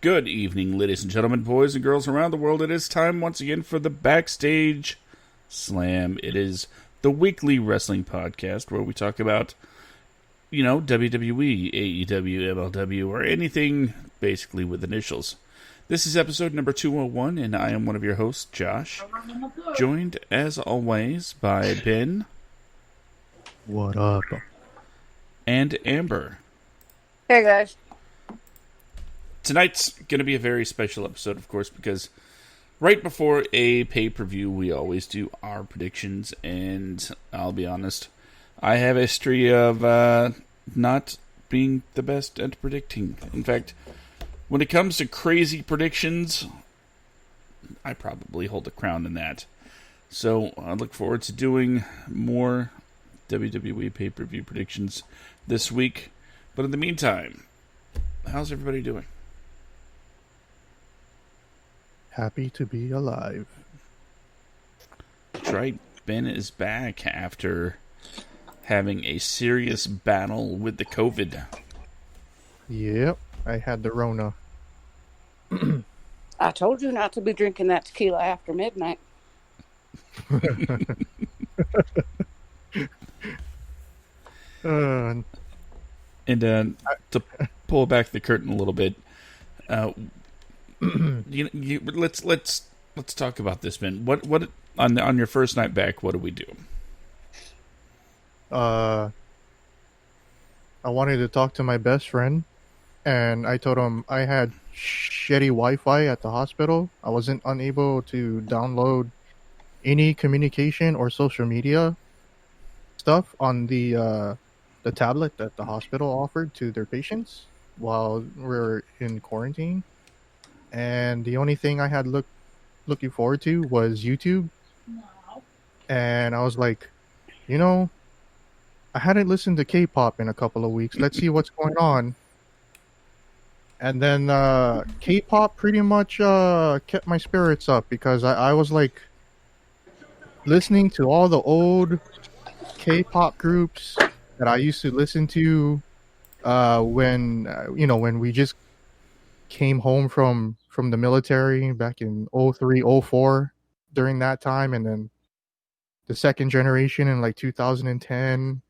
Good evening, ladies and gentlemen, boys and girls around the world. It is time once again for the Backstage Slam. It is the weekly wrestling podcast where we talk about, WWE, AEW, MLW, or anything basically with initials. This is episode number 201, and I am one of your hosts, Josh, joined as always by Ben. What up? And Amber. Hey, guys. Tonight's going to be a very special episode, of course, because right before a pay-per-view, we always do our predictions, and I'll be honest, I have a history of not being the best at predicting. In fact, when it comes to crazy predictions, I probably hold the crown in that. So I look forward to doing more WWE pay-per-view predictions this week. But in the meantime, how's everybody doing? Happy to be alive. That's right. Ben is back after having a serious battle with the COVID. Yep, I had the Rona. I told you not to be drinking that tequila after midnight. And to pull back the curtain a little bit, let's talk about this, Ben. What on your first night back? What do we do? I wanted to talk to my best friend, and I told him I had shitty Wi-Fi at the hospital. I wasn't unable to download any communication or social media stuff on the tablet that the hospital offered to their patients while we're in quarantine. And the only thing I had looking forward to was YouTube. And I was like, I hadn't listened to K-pop in a couple of weeks. Let's see what's going on. And then K-pop pretty much kept my spirits up because I was like listening to all the old K-pop groups that I used to listen to when we just came home from the military back in 03, 04 during that time, and then the second generation in like 2010,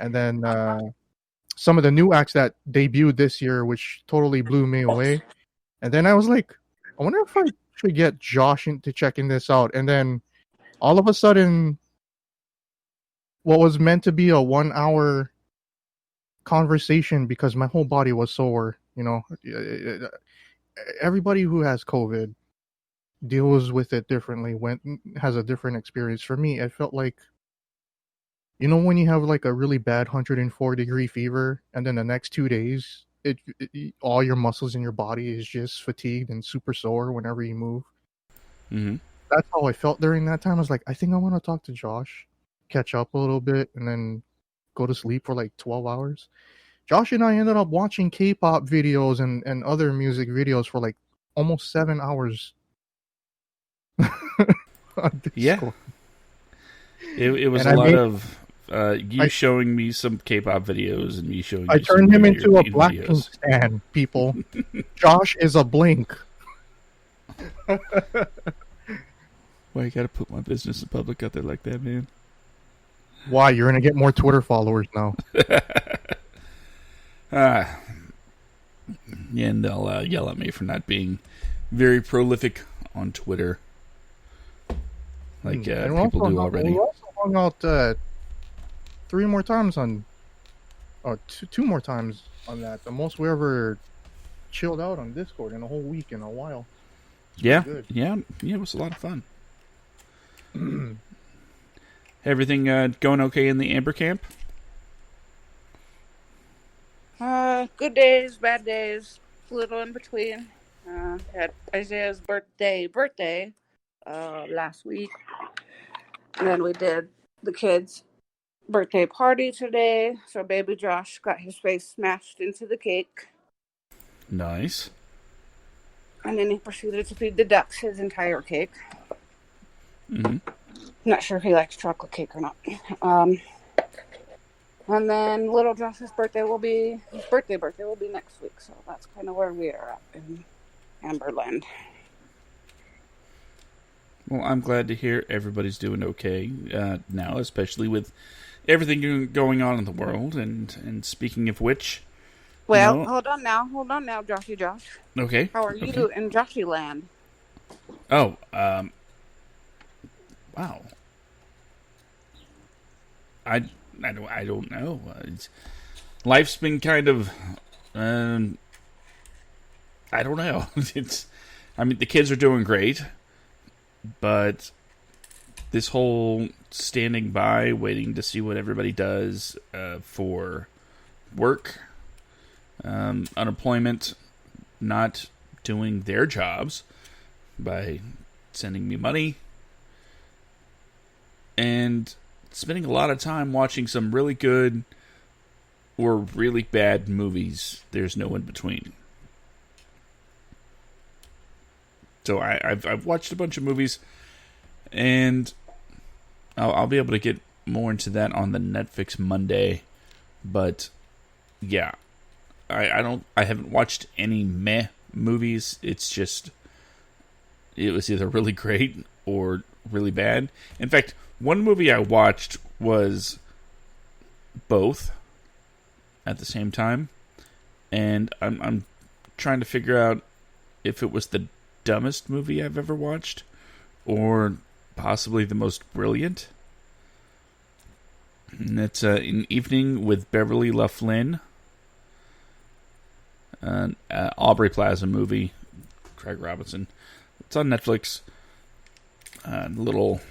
and then some of the new acts that debuted this year, which totally blew me away. And then I was like, I wonder if I should get Josh into checking this out. And then all of a sudden, what was meant to be a 1 hour conversation, because my whole body was sore, everybody who has COVID deals with it differently, has a different experience. For me, it felt like, when you have like a really bad 104-degree fever, and then the next 2 days, all your muscles in your body is just fatigued and super sore whenever you move. Mm-hmm. That's how I felt during that time. I was like, I think I want to talk to Josh, catch up a little bit, and then go to sleep for like 12 hours. Josh and I ended up watching K-pop videos and other music videos for like almost 7 hours. Yeah. It was a lot of showing me some K-pop videos and me showing you I turned him into a videos. Blackpink stan, people. Josh is a Blink. Why you gotta put my business in public out there like that, man? Why? You're going to get more Twitter followers now. And they'll yell at me for not being very prolific on Twitter, like people do already. We also hung out two more times on that. The most we ever chilled out on Discord in a whole week in a while. Yeah, it was a lot of fun. Everything going okay in the Amber camp? Good days, bad days, little in between. Had Isaiah's birthday last week, and then we did the kids' birthday party today. So baby Josh got his face smashed into the cake. Nice. And then he proceeded to feed the ducks his entire cake. Mm-hmm. Not sure if he likes chocolate cake or not. And then little Josh's birthday will be next week, so that's kind of where we are at in Amberland. Well, I'm glad to hear everybody's doing okay now, especially with everything going on in the world. And speaking of which, Well, hold on now, Joshy Josh. Okay. How are you in Joshy Land? Oh, wow. I don't know. Life's been kind of, I don't know. The kids are doing great, but this whole standing by, waiting to see what everybody does for work, unemployment, not doing their jobs by sending me money, and spending a lot of time watching some really good or really bad movies. There's no in between. So I've watched a bunch of movies, and I'll be able to get more into that on the Netflix Monday. But yeah, I haven't watched any meh movies. It's just it was either really great or really bad. In fact, one movie I watched was both at the same time, and I'm trying to figure out if it was the dumbest movie I've ever watched or possibly the most brilliant. And it's An Evening with Beverly Loughlin, an Aubrey Plaza movie, Craig Robinson. It's on Netflix. Little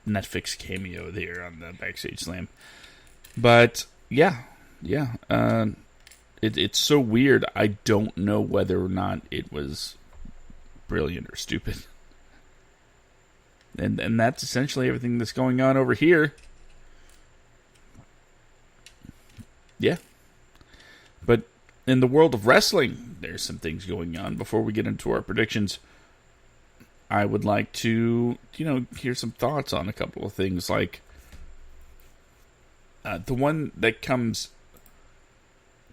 Netflix cameo there on the Backstage Slam. But yeah. It's so weird. I don't know whether or not it was brilliant or stupid. And that's essentially everything that's going on over here. Yeah. But in the world of wrestling, there's some things going on. Before we get into our predictions, I would like to, hear some thoughts on a couple of things. Like, the one that comes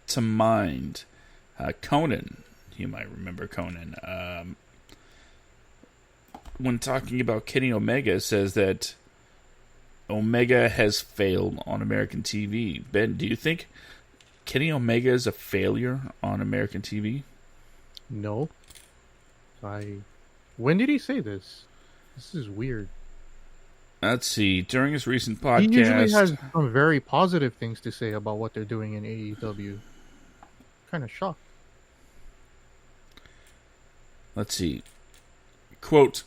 to mind, Conan. You might remember Conan. When talking about Kenny Omega, says that Omega has failed on American TV. Ben, do you think Kenny Omega is a failure on American TV? No. When did he say this? This is weird. Let's see. During his recent podcast, he usually has some very positive things to say about what they're doing in AEW. Kind of shocked. Let's see. Quote,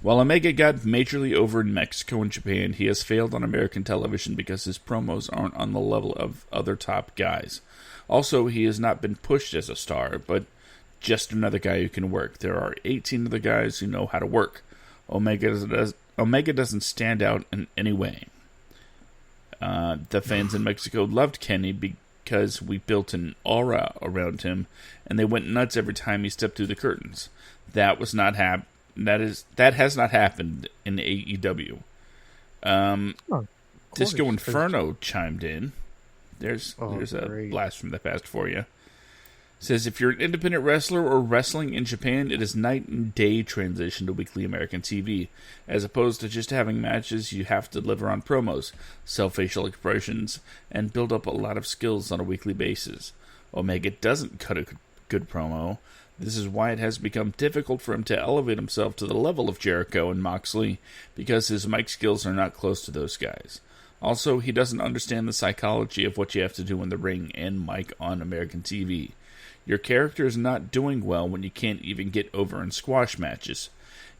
while Omega got majorly over in Mexico and Japan, he has failed on American television because his promos aren't on the level of other top guys. Also, he has not been pushed as a star, but just another guy who can work. There are 18 other guys who know how to work. Omega doesn't stand out in any way. The fans in Mexico loved Kenny because we built an aura around him, and they went nuts every time he stepped through the curtains. That has not happened in AEW. Disco Inferno chimed in. There's a blast from the past for you. Says, if you're an independent wrestler or wrestling in Japan, it is night and day transition to weekly American TV. As opposed to just having matches, you have to deliver on promos, sell facial expressions, and build up a lot of skills on a weekly basis. Omega doesn't cut a good promo. This is why it has become difficult for him to elevate himself to the level of Jericho and Moxley, because his mic skills are not close to those guys. Also, he doesn't understand the psychology of what you have to do in the ring and mic on American TV. Your character is not doing well when you can't even get over in squash matches.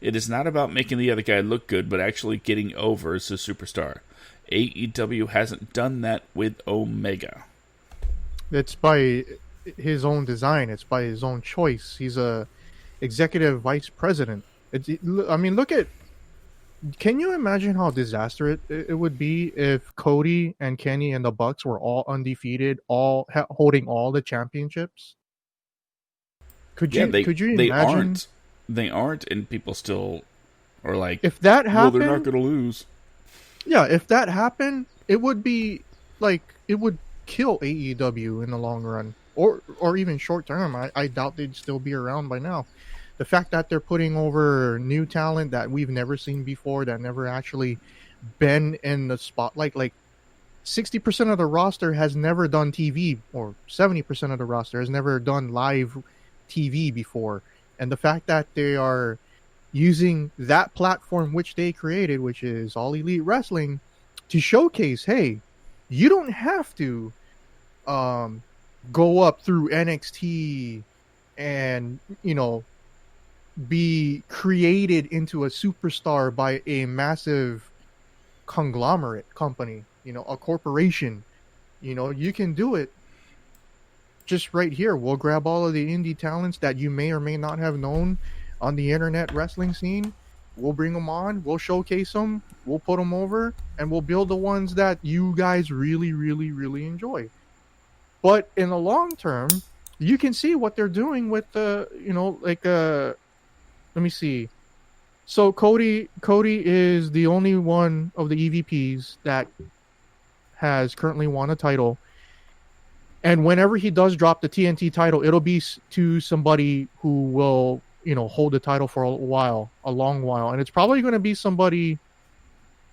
It is not about making the other guy look good, but actually getting over as a superstar. AEW hasn't done that with Omega. It's by his own design. It's by his own choice. He's a executive vice president. Look at... Can you imagine how disastrous it would be if Cody and Kenny and the Bucks were all undefeated, holding all the championships? Could you imagine? They aren't, and people still are like, if that happened, well, they're not going to lose. Yeah, if that happened, it would be like, it would kill AEW in the long run. or even short term, I doubt they'd still be around by now. The fact that they're putting over new talent that we've never seen before, that never actually been in the spotlight, like 60% of the roster has never done TV, or 70% of the roster has never done live TV before. And the fact that they are using that platform which they created, which is All Elite Wrestling, to showcase, hey, you don't have to go up through NXT and, be created into a superstar by a massive conglomerate company, a corporation. You can do it just right here. We'll grab all of the indie talents that you may or may not have known on the internet wrestling scene. We'll bring them on, we'll showcase them, we'll put them over, and we'll build the ones that you guys really, really, really enjoy. But in the long term, you can see what they're doing with the, let me see. So Cody is the only one of the EVPs that has currently won a title. And whenever he does drop the TNT title, it'll be to somebody who will, hold the title for a long while. And it's probably going to be somebody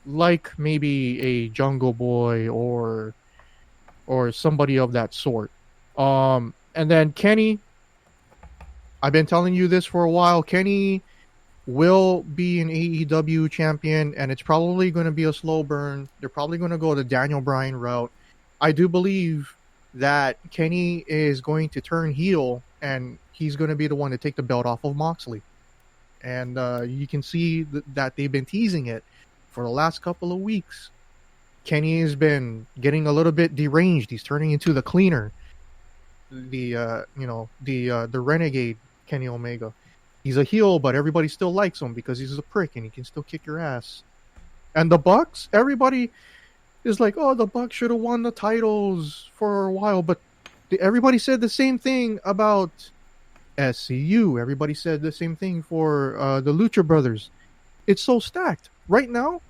like maybe a Jungle Boy or somebody of that sort. And then Kenny, I've been telling you this for a while. Kenny will be an AEW champion, and it's probably going to be a slow burn. They're probably going to go the Daniel Bryan route. I do believe that Kenny is going to turn heel, and he's going to be the one to take the belt off of Moxley. And you can see that they've been teasing it for the last couple of weeks. Kenny has been getting a little bit deranged. He's turning into the cleaner, the renegade Kenny Omega. He's a heel, but everybody still likes him because he's a prick and he can still kick your ass. And the Bucks, everybody is like, oh, the Bucks should have won the titles for a while, but everybody said the same thing about SCU. Everybody said the same thing for the Lucha Brothers. It's so stacked. Right now,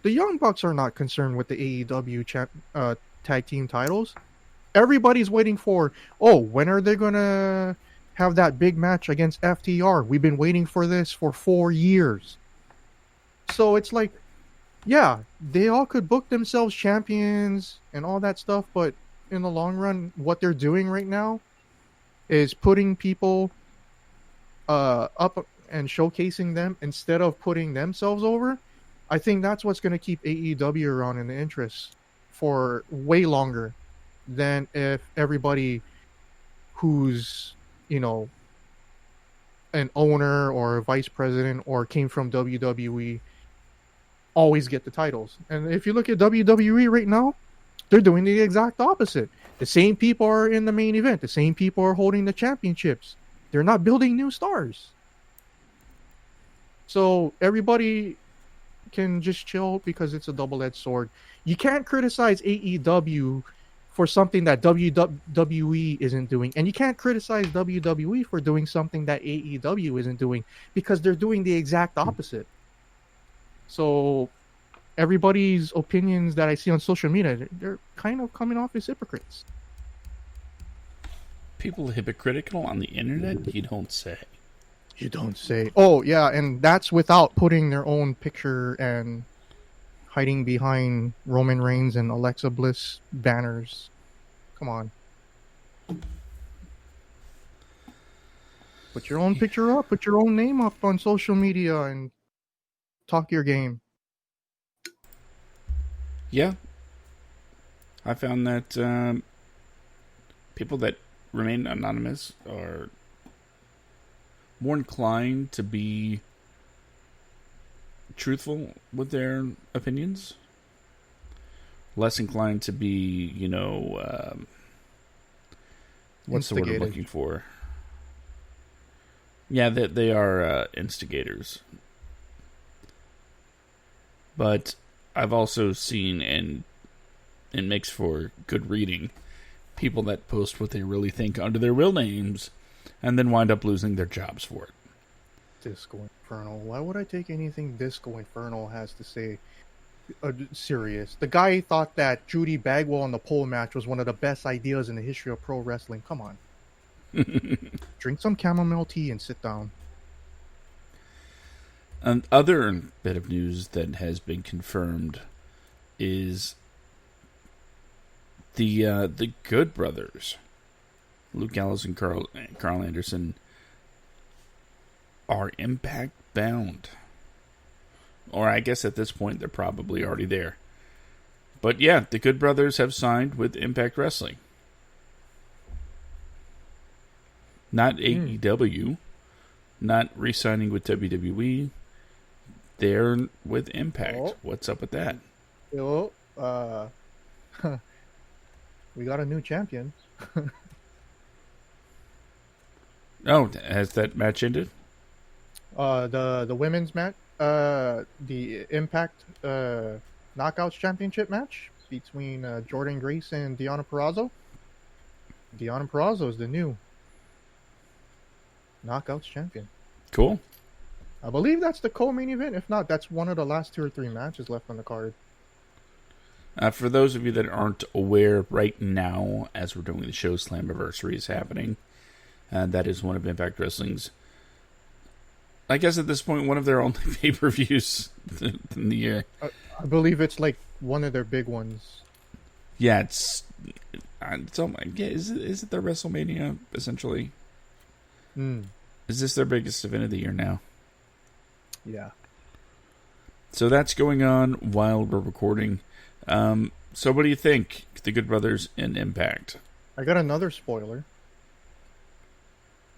the Young Bucks are not concerned with the AEW tag team titles. Everybody's waiting for, when are they going to have that big match against FTR? We've been waiting for this for 4 years. So it's like, yeah, they all could book themselves champions and all that stuff, but in the long run, what they're doing right now is putting people up and showcasing them instead of putting themselves over. I think that's what's going to keep AEW around in the interest for way longer than if everybody who's, an owner or a vice president or came from WWE always get the titles. And if you look at WWE right now, they're doing the exact opposite. The same people are in the main event. The same people are holding the championships. They're not building new stars. So everybody can just chill because it's a double-edged sword. You can't criticize AEW for something that WWE isn't doing. And you can't criticize WWE for doing something that AEW isn't doing because they're doing the exact opposite. So everybody's opinions that I see on social media, they're kind of coming off as hypocrites. People hypocritical on the internet? You don't say. You don't say. Oh, yeah, and that's without putting their own picture and hiding behind Roman Reigns and Alexa Bliss banners. Come on. Put your own picture up, put your own name up on social media and talk your game. Yeah. I found that people that remain anonymous are more inclined to be truthful with their opinions, less inclined to be, what's the word I'm looking for? Yeah, that they are instigators. But I've also seen, and it makes for good reading, people that post what they really think under their real names and then wind up losing their jobs for it. Disco Inferno. Why would I take anything Disco Inferno has to say? Serious. The guy thought that Judy Bagwell in the pole match was one of the best ideas in the history of pro wrestling. Come on. Drink some chamomile tea and sit down. Another bit of news that has been confirmed is the Good Brothers, Luke Gallows and Carl Anderson, are Impact bound. Or I guess at this point they're probably already there. But yeah, the Good Brothers have signed with Impact Wrestling. Not AEW, not re-signing with WWE. They're with Impact. Oh. What's up with that? We got a new champion. Oh, has that match ended? The women's match, the Impact Knockouts Championship match between Jordan Grace and Deonna Purrazzo. Deonna Purrazzo is the new Knockouts champion. Cool. I believe that's the co-main event. If not, that's one of the last 2 or 3 matches left on the card. For those of you that aren't aware, right now, as we're doing the show, Slammiversary is happening. That is one of Impact Wrestling's, I guess at this point, one of their only pay-per-views in the year. I believe it's like one of their big ones. Yeah, it's is it their WrestleMania, essentially? Is this their biggest event of the year now? Yeah. So that's going on while we're recording. So what do you think? The Good Brothers and Impact. I got another spoiler.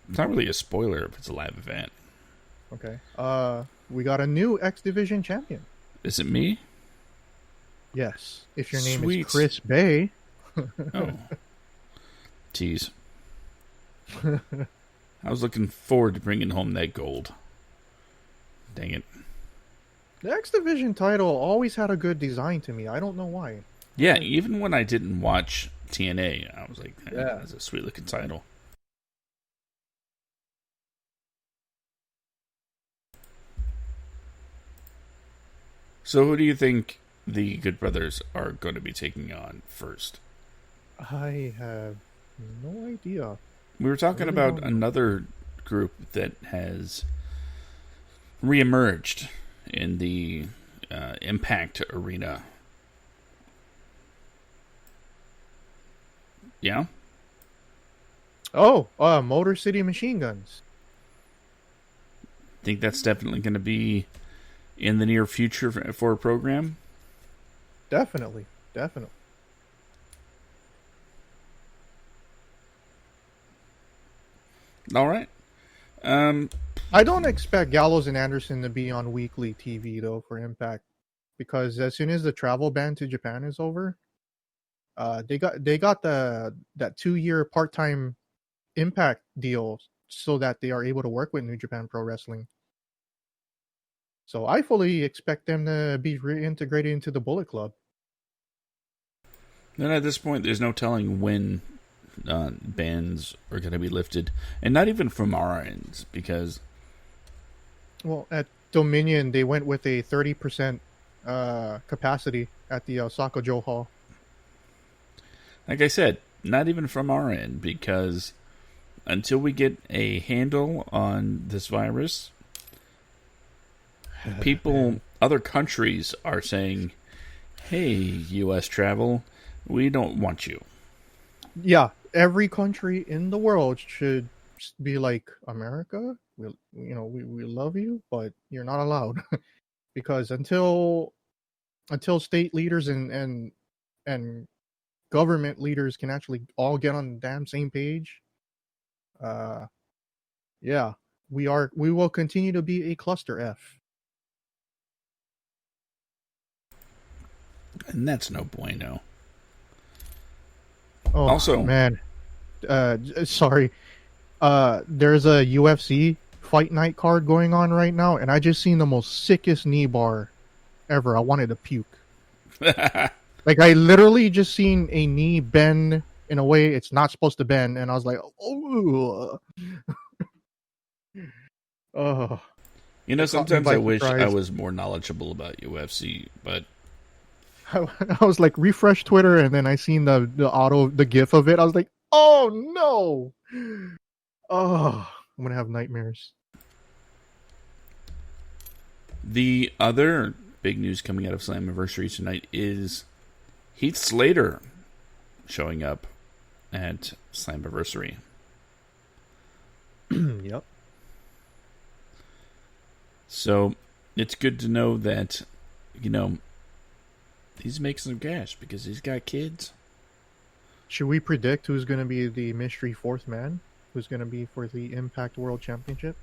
It's not really a spoiler if it's a live event. Okay. We got a new X Division champion. Is it me? Yes. If your name Sweet. is Chris Bay. Oh. Tease. I was looking forward to bringing home that gold. Dang it. The X Division title always had a good design to me. I don't know why. Yeah, even when I didn't watch TNA, I was like, Yeah. that's a sweet looking title. So who do you think the Good Brothers are going to be taking on first? I have no idea. We were talking Really about don't know. another group that has reemerged in the Impact arena. Yeah? Oh, Motor City Machine Guns. Think that's definitely going to be in the near future for a program? Definitely. All right. I don't expect Gallows and Anderson to be on weekly TV though for Impact, because as soon as the travel ban to Japan is over, they got that 2-year part-time Impact deal so that they are able to work with New Japan Pro Wrestling. So I fully expect them to be reintegrated into the Bullet Club. Then at this point, there's no telling when bans are going to be lifted, and not even from our ends, because Well, at Dominion, they went with a 30% capacity at the Osaka Joe Hall. like I said, not even from our end, because until we get a handle on this virus, other countries are saying, hey, U.S. travel, we don't want you. Yeah, every country in the world should be like, America, we love you, but you're not allowed. Because until state leaders and government leaders can actually all get on the damn same page, yeah, we will continue to be a cluster F. And that's no bueno. Oh, Also- man, sorry. There's a UFC fight night card going on right now, and I just seen the most sickest knee bar ever. I wanted to puke. Like, I literally just seen a knee bend in a way it's not supposed to bend, and I was like, oh. Oh. You know, It caught me sometimes by I wish I surprise. was more knowledgeable about UFC, but I was like refresh Twitter, and then I seen the gif of it. I was like, oh no, oh, I'm gonna have nightmares. The other big news coming out of Slammiversary tonight is Heath Slater showing up at Slammiversary. Yep. So it's good to know that, he's making some cash because he's got kids. Should we predict who's gonna be the mystery fourth man? Who's gonna be for the Impact World Championship?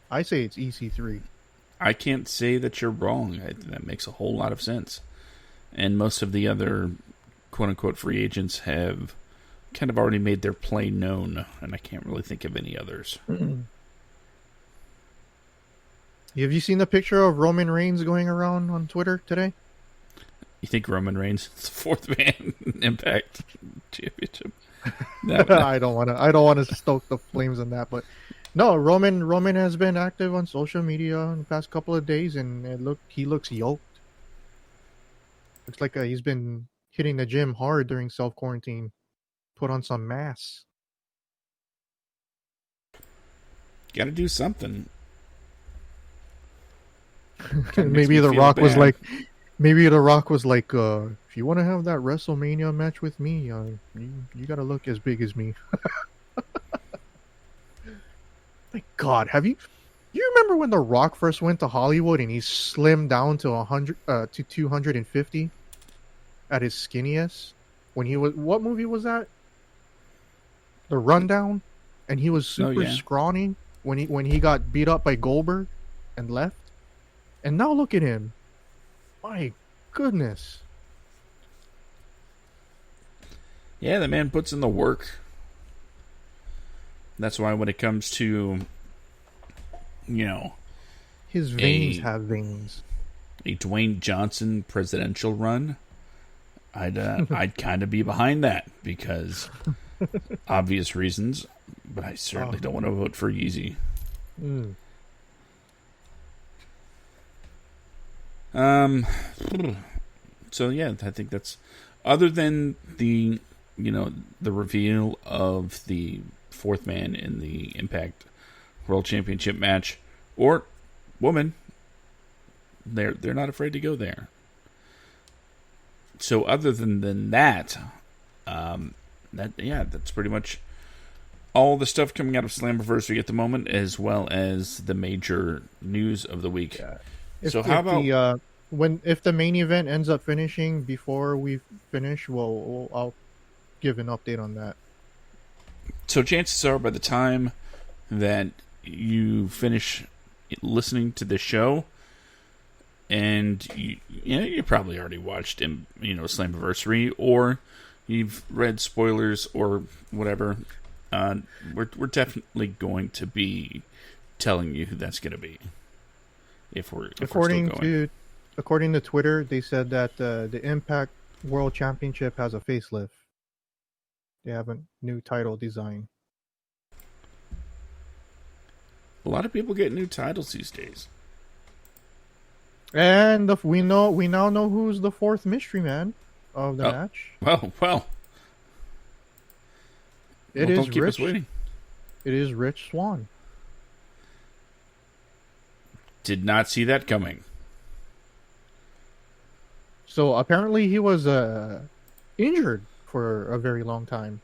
I say it's EC3. I can't say that you're wrong. That makes a whole lot of sense. And most of the other quote-unquote free agents have kind of already made their play known, and I can't really think of any others. Have you seen the picture of Roman Reigns going around on Twitter today? You think Roman Reigns is the fourth man Impact Championship? I don't want to stoke the flames on that, but no, Roman has been active on social media in the past couple of days, and he looks yoked. Looks like he's been hitting the gym hard during self quarantine. Put on some mass. Got to do something. Maybe The Rock was like, if you want to have that WrestleMania match with me, you got to look as big as me. My God, you remember when The Rock first went to Hollywood and he slimmed down to 100 to 250 at his skinniest? What movie was that? The Rundown, and he was super scrawny when he got beat up by Goldberg and left. And now look at him. My goodness. Yeah, the man puts in the work. That's why when it comes to, his veins have veins. A Dwayne Johnson presidential run, I'd kind of be behind that because obvious reasons, but I certainly don't want to vote for Yeezy. So yeah, I think that's, other than the reveal of the fourth man in the Impact World Championship match, or woman, they're not afraid to go there. So other than that, that's pretty much all the stuff coming out of Slammiversary at the moment, as well as the major news of the week. If the main event ends up finishing before we finish, I'll give an update on that. So chances are, by the time that you finish listening to the show, and you probably already watched Slammiversary, or you've read spoilers or whatever, we're definitely going to be telling you who that's going to be. If we're still going. According to Twitter, they said that the Impact World Championship has a facelift. They have a new title design. A lot of people get new titles these days. And we now know who's the fourth mystery man of the match. Well. Don't keep us waiting. It is Rich Swann. Did not see that coming. So apparently he was injured for a very long time,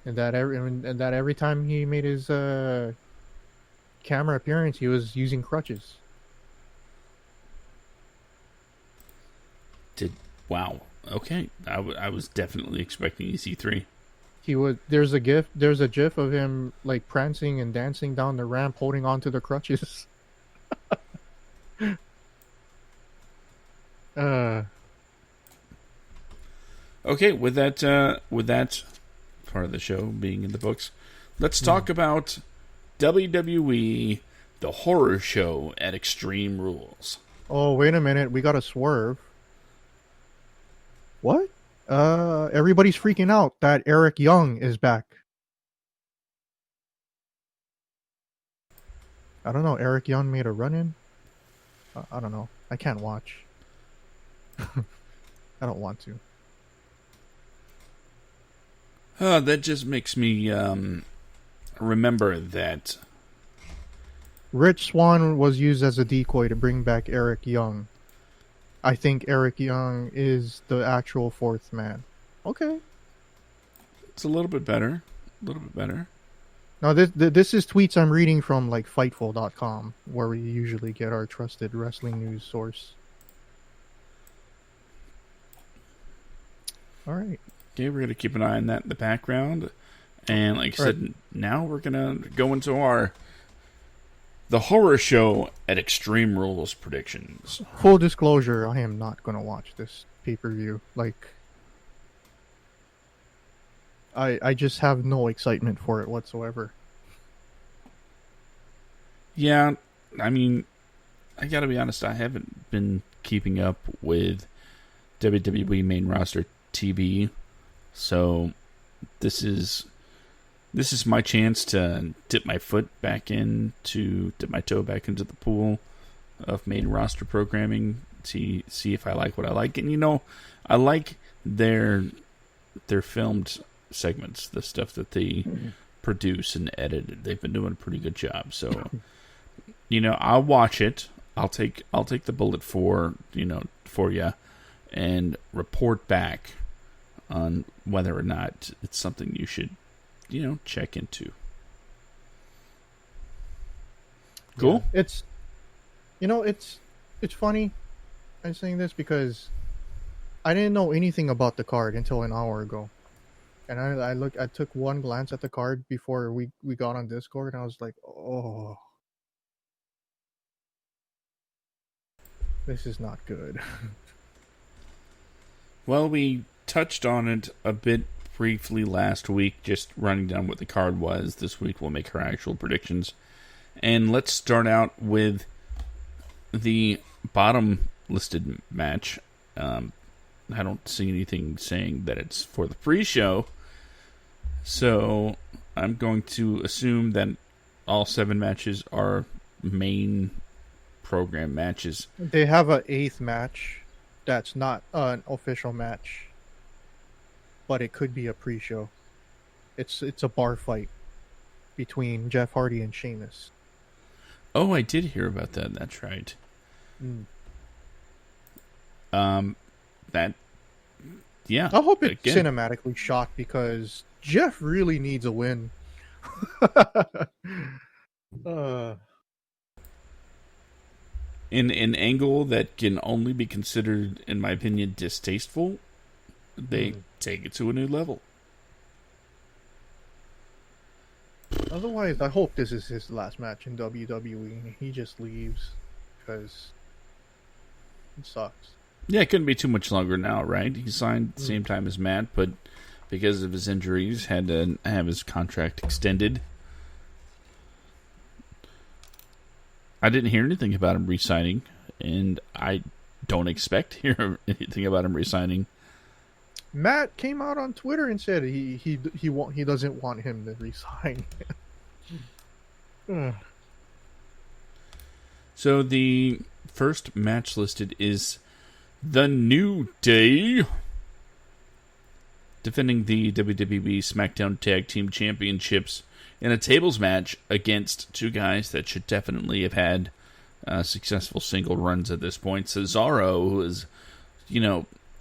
and that every time he made his camera appearance, he was using crutches. Wow. Okay, I was definitely expecting EC3. There's a gif of him like prancing and dancing down the ramp, holding onto the crutches. Okay, with that part of the show being in the books, let's talk about WWE, the horror show at Extreme Rules. Oh, wait a minute, we got a swerve. What? Everybody's freaking out that Eric Young is back. I don't know. Eric Young made a run-in. I don't know. I can't watch. I don't want to. That just makes me remember that. Rich Swann was used as a decoy to bring back Eric Young. I think Eric Young is the actual fourth man. Okay. It's a little bit better. A little bit better. Now, this is tweets I'm reading from like Fightful.com, where we usually get our trusted wrestling news source. All right. Okay, we're going to keep an eye on that in the background. And like I said, now we're going to go into the horror show at Extreme Rules predictions. Full disclosure, I am not going to watch this pay-per-view. Like, I just have no excitement for it whatsoever. Yeah, I mean, I got to be honest, I haven't been keeping up with WWE main roster TV. So this is my chance to dip my toe back into the pool of main roster programming, see if I like what I like. And I like their filmed segments, the stuff that they produce and edit. They've been doing a pretty good job. So I'll watch it. I'll take the bullet for you and report back on whether or not it's something you should check into. Cool. Yeah, it's funny I'm saying this because I didn't know anything about the card until an hour ago. And I took one glance at the card before we got on Discord, and I was like, oh, this is not good. Well, we touched on it a bit briefly last week, just running down what the card was. This week we'll make our actual predictions. And let's start out with the bottom listed match. I don't see anything saying that it's for the pre-show, so I'm going to assume that all 7 matches are main program matches. They have an 8th match that's not an official match, but it could be a pre-show. It's a bar fight between Jeff Hardy and Sheamus. Oh, I did hear about that. That's right. Yeah. I hope it's cinematically shot because Jeff really needs a win. In an angle that can only be considered, in my opinion, distasteful, they take it to a new level. Otherwise, I hope this is his last match in WWE. He just leaves because it sucks. Yeah, it couldn't be too much longer now, right? He signed the same time as Matt, but because of his injuries, had to have his contract extended. I didn't hear anything about him re-signing, and I don't expect to hear anything about him re-signing. Matt came out on Twitter and said he doesn't want him to resign. So the first match listed is The New Day defending the WWE SmackDown Tag Team Championships in a tables match against 2 guys that should definitely have had successful single runs at this point. Cesaro, who is,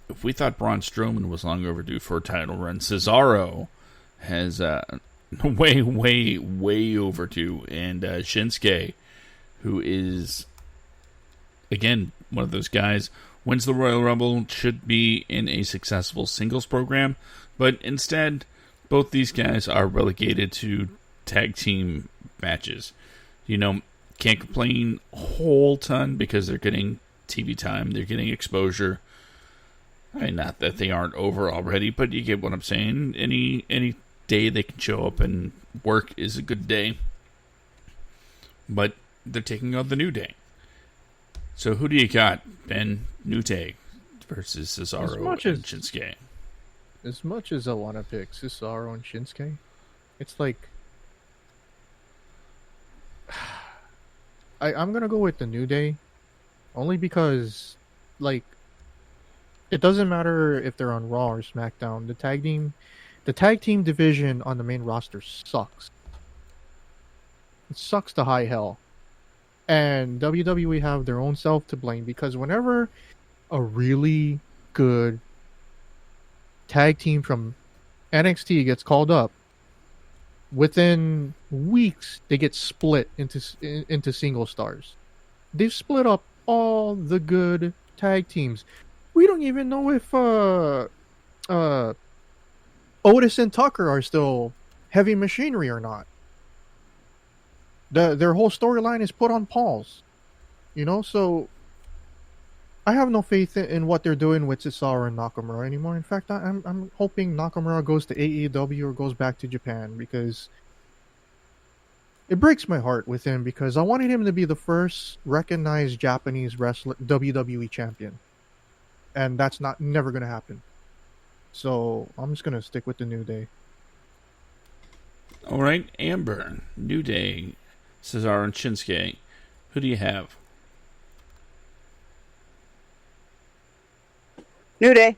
if we thought Braun Strowman was long overdue for a title run, Cesaro has way, way, way overdue. And Shinsuke, who is, again, one of those guys, wins the Royal Rumble, should be in a successful singles program. But instead, both these guys are relegated to tag team matches. Can't complain a whole ton because they're getting TV time, they're getting exposure. I mean, not that they aren't over already, but you get what I'm saying. Any day they can show up and work is a good day. But they're taking on the New Day. So who do you got, Ben? New Day versus Cesaro and Shinsuke. As much as I want to pick Cesaro and Shinsuke, it's like I'm gonna go with the New Day, only because, like, It doesn't matter if they're on Raw or SmackDown. The tag team division on the main roster sucks. It sucks to high hell. And WWE have their own self to blame because whenever a really good tag team from NXT gets called up, within weeks they get split into single stars. They've split up all the good tag teams. We don't even know if uh Otis and Tucker are still heavy machinery or not. Their whole storyline is put on pause. So I have no faith in what they're doing with Cesaro and Nakamura anymore. In fact, I'm hoping Nakamura goes to AEW or goes back to Japan because it breaks my heart with him because I wanted him to be the first recognized Japanese wrestler WWE champion, and that's never gonna happen. So I'm just gonna stick with the New Day. All right, Amber, New Day, Cesaro and Shinsuke. Who do you have? New Day.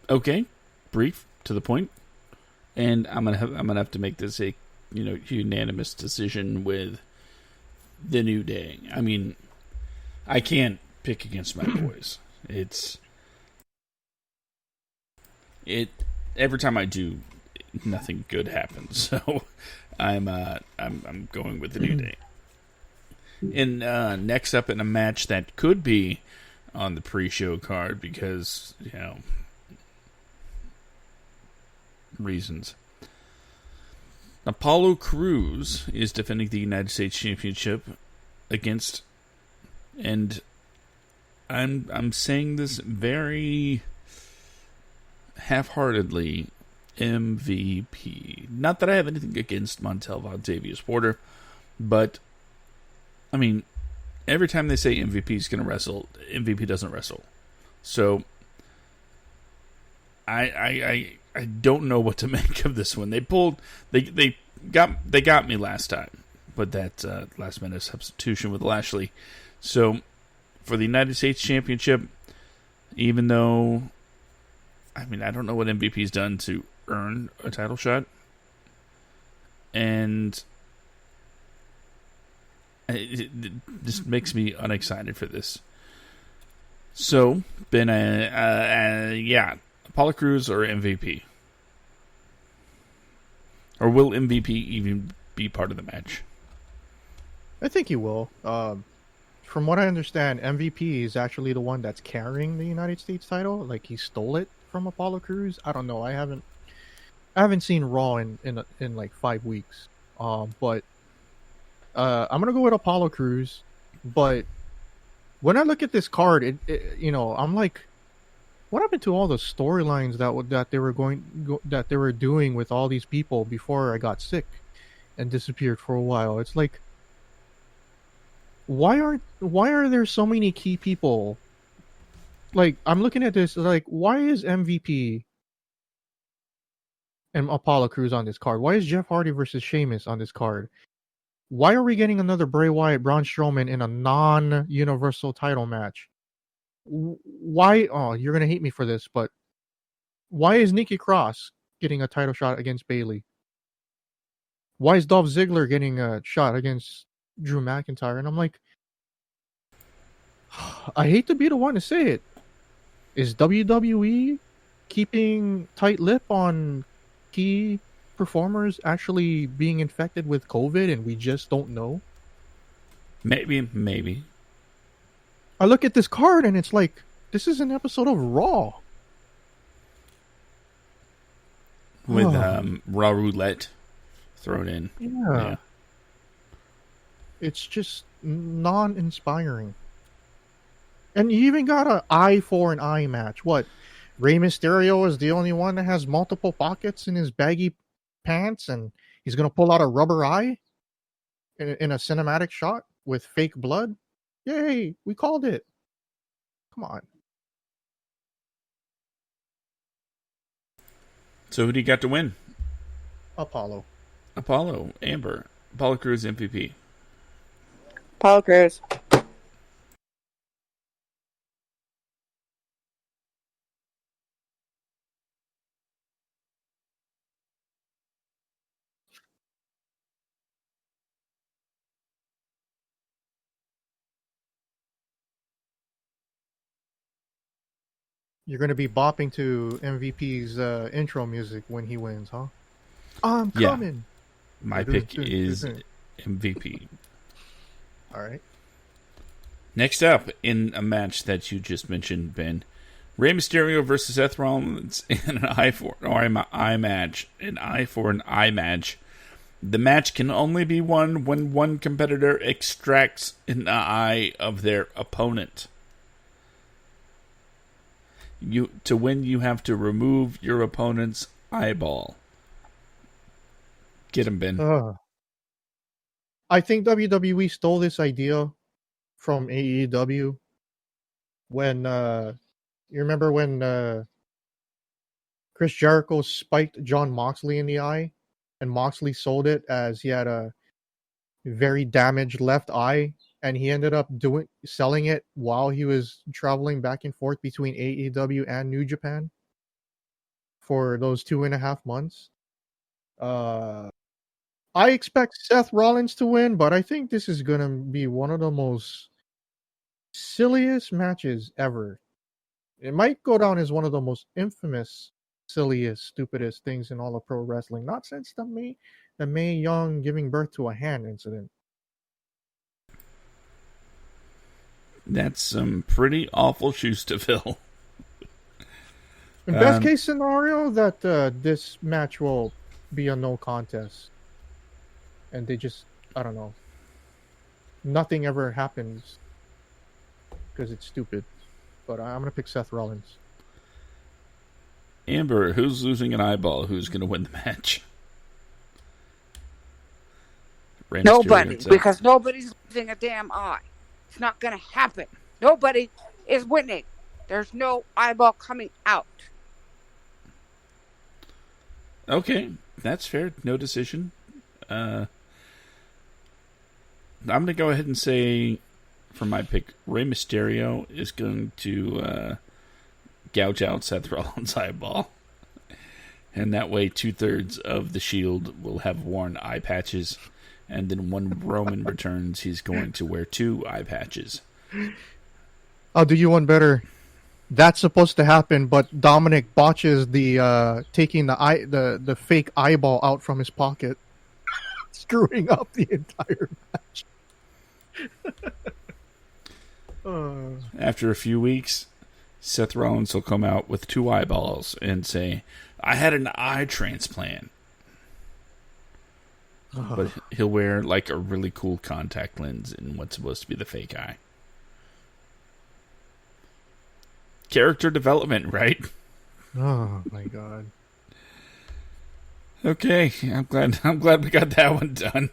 Okay, brief, to the point. And I'm gonna have to make this a unanimous decision with the New Day. I mean, I can't pick against my boys. Every time I do, nothing good happens. So I'm going with the New Day. And next up in a match that could be on the pre-show card because reasons. Apollo Crews is defending the United States Championship against, and I'm saying this very half-heartedly, MVP. Not that I have anything against Montel Vontavious Porter, but I mean, every time they say MVP is going to wrestle, MVP doesn't wrestle. So I don't know what to make of this one. They got me last time, but that last minute substitution with Lashley. So for the United States Championship, even though I don't know what MVP's done to earn a title shot, and it just makes me unexcited for this. So been Apollo Crews or MVP? Or will MVP even be part of the match? I think he will. From what I understand, MVP is actually the one that's carrying the United States title. Like he stole it from Apollo Crews. I don't know. I haven't seen Raw in like 5 weeks. But I'm gonna go with Apollo Crews. But when I look at this card, I'm like, what happened to all the storylines that they were doing with all these people before I got sick and disappeared for a while? It's like, why are there so many key people? Like, I'm looking at this, like, why is MVP and Apollo Crews on this card? Why is Jeff Hardy versus Sheamus on this card? Why are we getting another Bray Wyatt, Braun Strowman in a non-universal title match? Why? Oh, you're gonna hate me for this, but why is Nikki Cross getting a title shot against Bayley? Why is Dolph Ziggler getting a shot against Drew McIntyre? And I'm like, I hate to be the one to say it. Is WWE keeping tight lip on key performers actually being infected with COVID and we just don't know? Maybe. I look at this card and it's like, this is an episode of Raw. With Raw Roulette thrown in. Yeah. It's just non-inspiring. And you even got an eye for an eye match. What? Rey Mysterio is the only one that has multiple pockets in his baggy pants and he's going to pull out a rubber eye in a cinematic shot with fake blood? Yay, we called it. Come on. So who do you got to win? Apollo. Amber. Apollo Crews MVP. Apollo Crews. You're gonna be bopping to MVP's intro music when he wins, huh? I'm Yeah. coming. My pick is MVP. All right. Next up, in a match that you just mentioned, Ben, Rey Mysterio versus Seth Rollins in an eye for an eye match. An eye for an eye match. The match can only be won when one competitor extracts an eye of their opponent. To win, you have to remove your opponent's eyeball. Get him, Ben. I think WWE stole this idea from AEW when you remember when Chris Jericho spiked John Moxley in the eye, and Moxley sold it as he had a very damaged left eye, and he ended up selling it while he was traveling back and forth between AEW and New Japan for those 2.5 months. I expect Seth Rollins to win, but I think this is gonna be one of the most silliest matches ever. It might go down as one of the most infamous, silliest, stupidest things in all of pro wrestling. Not since the Mae Young giving birth to a hand incident. That's some pretty awful shoes to fill. In best case scenario, that this match will be a no contest, and they just, I don't know, nothing ever happens because it's stupid. But I'm gonna pick Seth Rollins. Amber, who's losing an eyeball? Who's going to win the match? Nobody, because nobody's losing a damn eye. It's not going to happen. Nobody is winning. There's no eyeball coming out. Okay, that's fair. No decision. I'm going to go ahead and say, for my pick, Rey Mysterio is going to gouge out Seth Rollins' eyeball. And that way, 2/3 of the Shield will have worn eye patches. And then when Roman returns, he's going to wear 2 eye patches. I'll do you one better. That's supposed to happen, but Dominic botches the taking the fake eyeball out from his pocket, screwing up the entire match. After a few weeks, Seth Rollins will come out with 2 eyeballs and say, I had an eye transplant. But he'll wear like a really cool contact lens in what's supposed to be the fake eye. Character development, right? Oh my god. Okay, I'm glad we got that one done.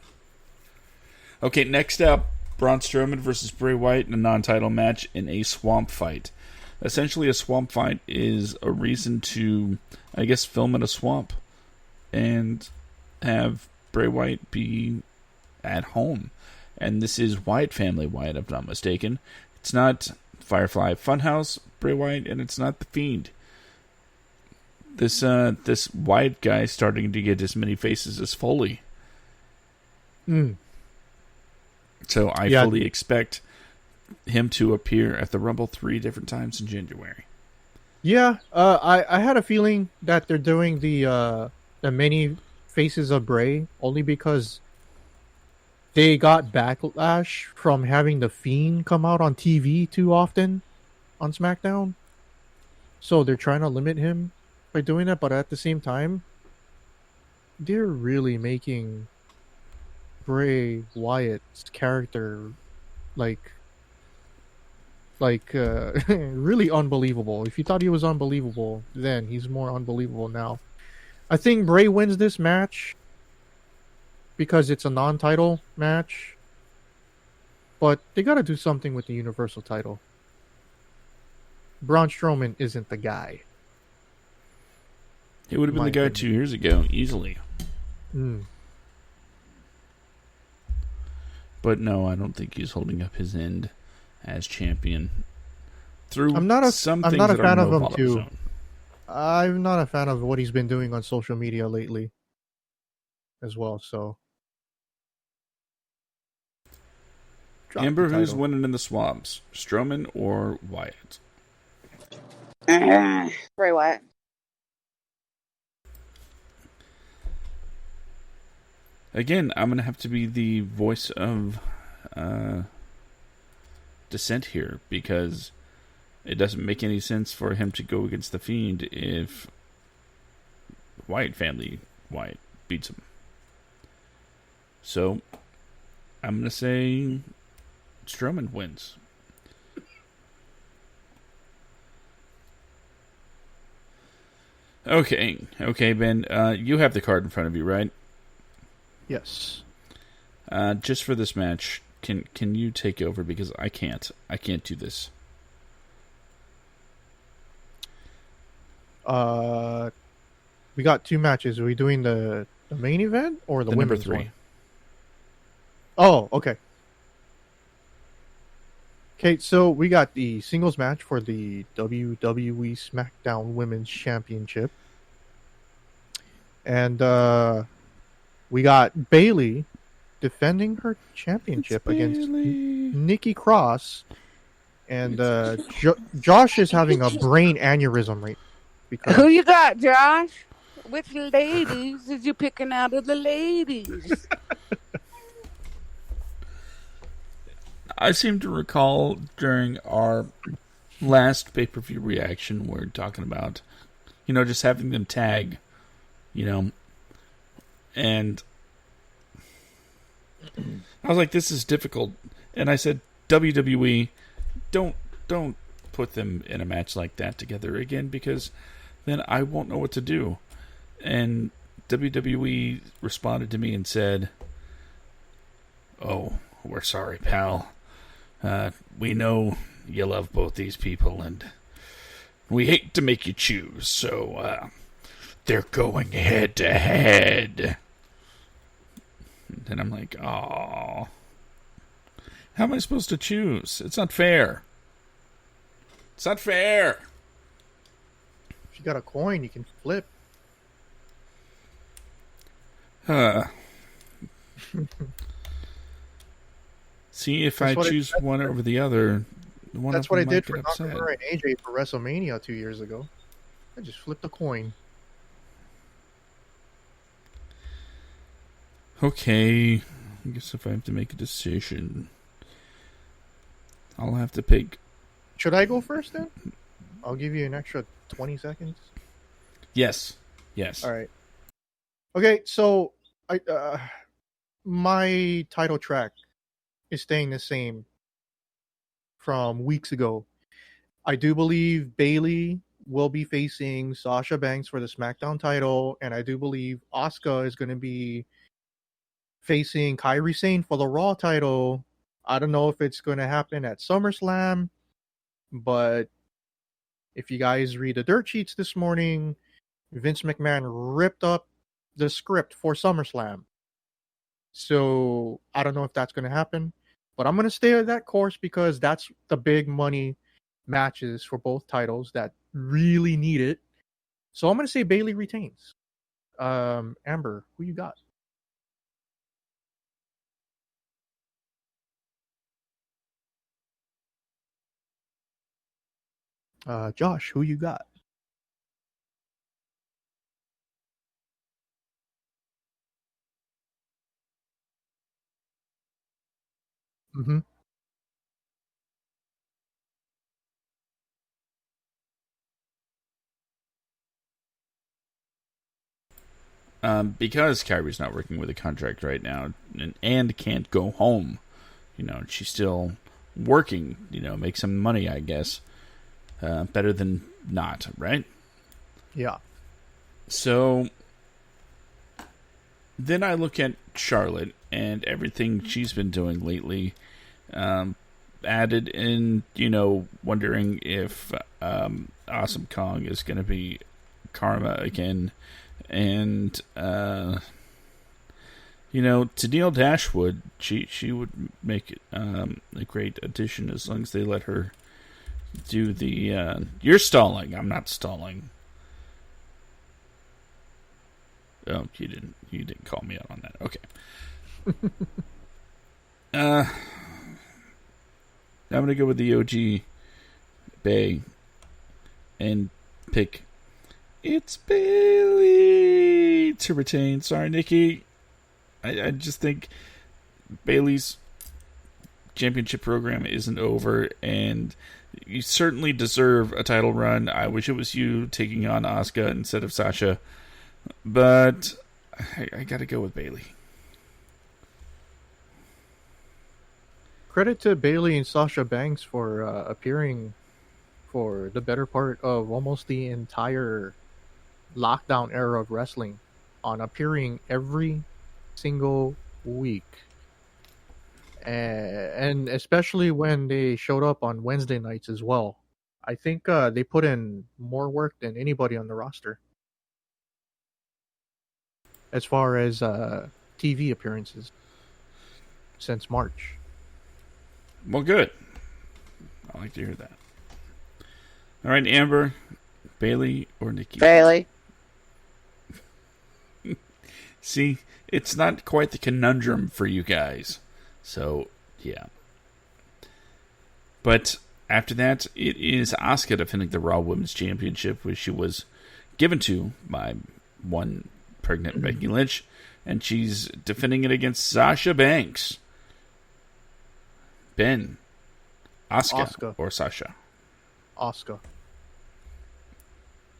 Okay, next up, Braun Strowman versus Bray Wyatt in a non-title match in a swamp fight. Essentially, a swamp fight is a reason to, I guess, film in a swamp and have Bray Wyatt be at home. And this is Wyatt family Wyatt, if I'm not mistaken. It's not Firefly Funhouse Bray Wyatt, and it's not The Fiend. This Wyatt guy is starting to get as many faces as Foley. So I fully expect him to appear at the Rumble 3 different times in January. Yeah, I had a feeling that they're doing the many faces of Bray only because they got backlash from having the Fiend come out on TV too often on SmackDown. So they're trying to limit him by doing that, but at the same time, they're really making Bray Wyatt's character like really unbelievable. If you thought he was unbelievable then, he's more unbelievable now. I think Bray wins this match because it's a non-title match, but they got to do something with the Universal title. Braun Strowman isn't the guy. He would have been the guy 2 years ago, easily. But no, I don't think he's holding up his end as champion. I'm not a fan of him too. Zone. I'm not a fan of what he's been doing on social media lately as well, so. Amber, who's winning in the swamps? Strowman or Wyatt? Bray Wyatt. Again, I'm going to have to be the voice of dissent here, because it doesn't make any sense for him to go against The Fiend if Wyatt beats him. So, I'm going to say Strowman wins. Okay, Ben. You have the card in front of you, right? Yes. Just for this match, can you take over, because I can't do this. We got 2 matches. Are we doing the main event or the number women's 3? one? Oh, okay. Okay, so we got the singles match for the WWE SmackDown Women's Championship. And we got Bayley defending her championship against Nikki Cross. And Josh is having a brain aneurysm right because Who you got, Josh? Which ladies is you picking out of the ladies? I seem to recall during our last pay-per-view reaction, we're talking about, just having them tag, and I was like, this is difficult. And I said, WWE, don't put them in a match like that together again, because then I won't know what to do. And WWE responded to me and said, "Oh, we're sorry, pal. We know you love both these people, and we hate to make you choose, so they're going head to head." And I'm like, "Oh, how am I supposed to choose? It's not fair. It's not fair." if you got a coin, you can flip. See, if I choose one over the other, one That's of what I them did might for get upset. Nakamura and AJ for WrestleMania 2 years ago. I just flipped a coin. Okay, I guess if I have to make a decision, I'll have to pick. Should I go first then? I'll give you an extra 20 seconds. Yes. All right. Okay, so my title track is staying the same from weeks ago. I do believe Bayley will be facing Sasha Banks for the SmackDown title, and I do believe Asuka is going to be facing Kairi Sane for the Raw title. I don't know if it's going to happen at SummerSlam, but if you guys read the dirt sheets this morning, Vince McMahon ripped up the script for SummerSlam. So I don't know if that's going to happen, but I'm going to stay on that course because that's the big money matches for both titles that really need it. So I'm going to say Bayley retains. Amber, who you got? Josh, who you got? Mm-hmm. Because Kyrie's not working with a contract right now and can't go home, she's still working, make some money, I guess. Better than not, right? Yeah. So then I look at Charlotte and everything she's been doing lately. Added in, wondering if Awesome Kong is going to be Karma again. And, Tennille Dashwood, she would make a great addition as long as they let her do the... You're stalling. I'm not stalling. Oh, you didn't call me out on that. Okay. I'm going to go with the OG Bay. and pick it's Bailey to retain. Sorry, Nikki. I just think Bailey's championship program isn't over, and you certainly deserve a title run. I wish it was you taking on Asuka instead of Sasha, but I gotta go with Bailey. Credit to Bailey and Sasha Banks for appearing for the better part of almost the entire lockdown era of wrestling, on appearing every single week. And especially when they showed up on Wednesday nights as well. I think they put in more work than anybody on the roster as far as TV appearances since March. Well, good. I like to hear that. All right, Amber, Bailey or Nikki? Bailey. See, it's not quite the conundrum for you guys. So, yeah. But after that, it is Asuka defending the Raw Women's Championship, which she was given to by one pregnant Becky Lynch, and she's defending it against Sasha Banks. Ben, Asuka. Or Sasha? Asuka.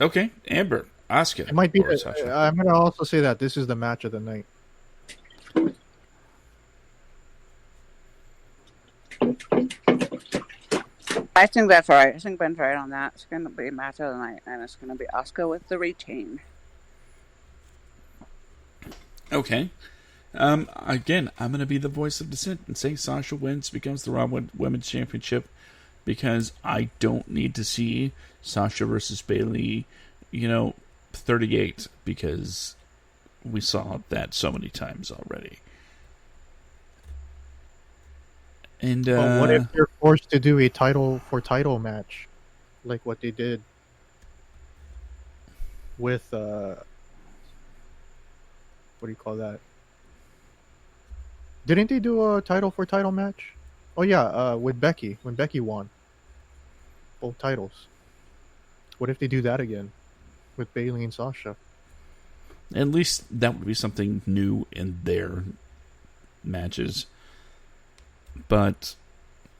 Okay, Amber, Asuka. It might be. Or Sasha. I'm going to also say that this is the match of the night. I think that's right. I think Ben's right on that. It's going to be match of the night, and it's going to be Asuka with the retain. Okay. Again, I'm going to be the voice of dissent and say Sasha wins, becomes the Raw Women's Championship, because I don't need to see Sasha versus Bailey, 38, because we saw that so many times already. And But what if they're forced to do a title match, like what they did with what do you call that? Didn't they do a title match? Oh yeah, with Becky, when Becky won both titles. What if they do that again with Bailey and Sasha? At least that would be something new in their matches. But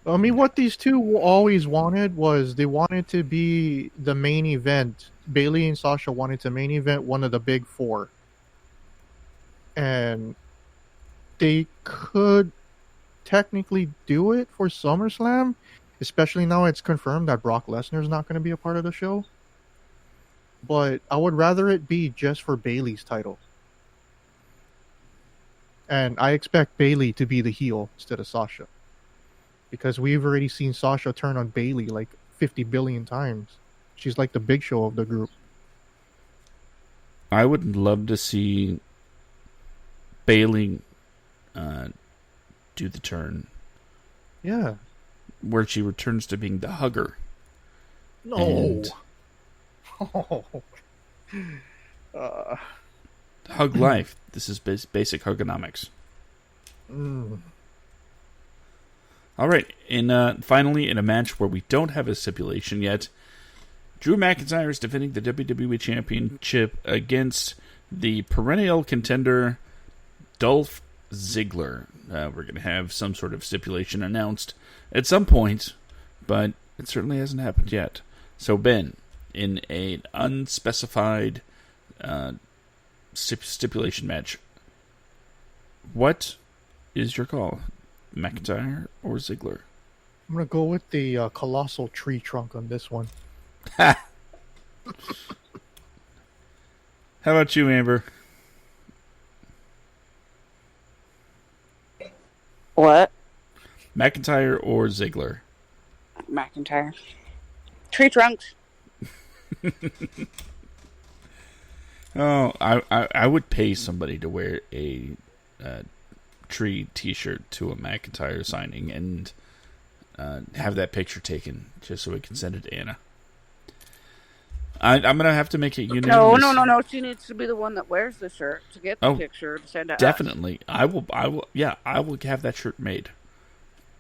I mean, what these two always wanted was they wanted to be the main event. Bailey and Sasha wanted to main event one of the big four. And they could technically do it for SummerSlam, especially now it's confirmed that Brock Lesnar is not going to be a part of the show. But I would rather it be just for Bailey's title. And I expect Bailey to be the heel instead of Sasha. Because we've already seen Sasha turn on Bailey like 50 billion times. She's like the Big Show of the group. I would love to see Bailey do the turn. Yeah. Where she returns to being the hugger. No. And hug life. This is basic hugonomics. All right, and finally, in a match where we don't have a stipulation yet, Drew McIntyre is defending the WWE Championship against the perennial contender Dolph Ziggler. We're going to have some sort of stipulation announced at some point, but it certainly hasn't happened yet. So, Ben, in an unspecified stipulation match, what is your call? McIntyre or Ziggler? I'm going to go with the colossal tree trunk on this one. How about you, Amber? What? McIntyre or Ziggler? McIntyre. Tree trunks. Oh, I would pay somebody to wear a tree T-shirt to a McIntyre signing and have that picture taken just so we can send it to Anna. I'm gonna have to make it unanimous. No. She needs to be the one that wears the shirt to get the picture to send it. Definitely, us. I will. Yeah, I will have that shirt made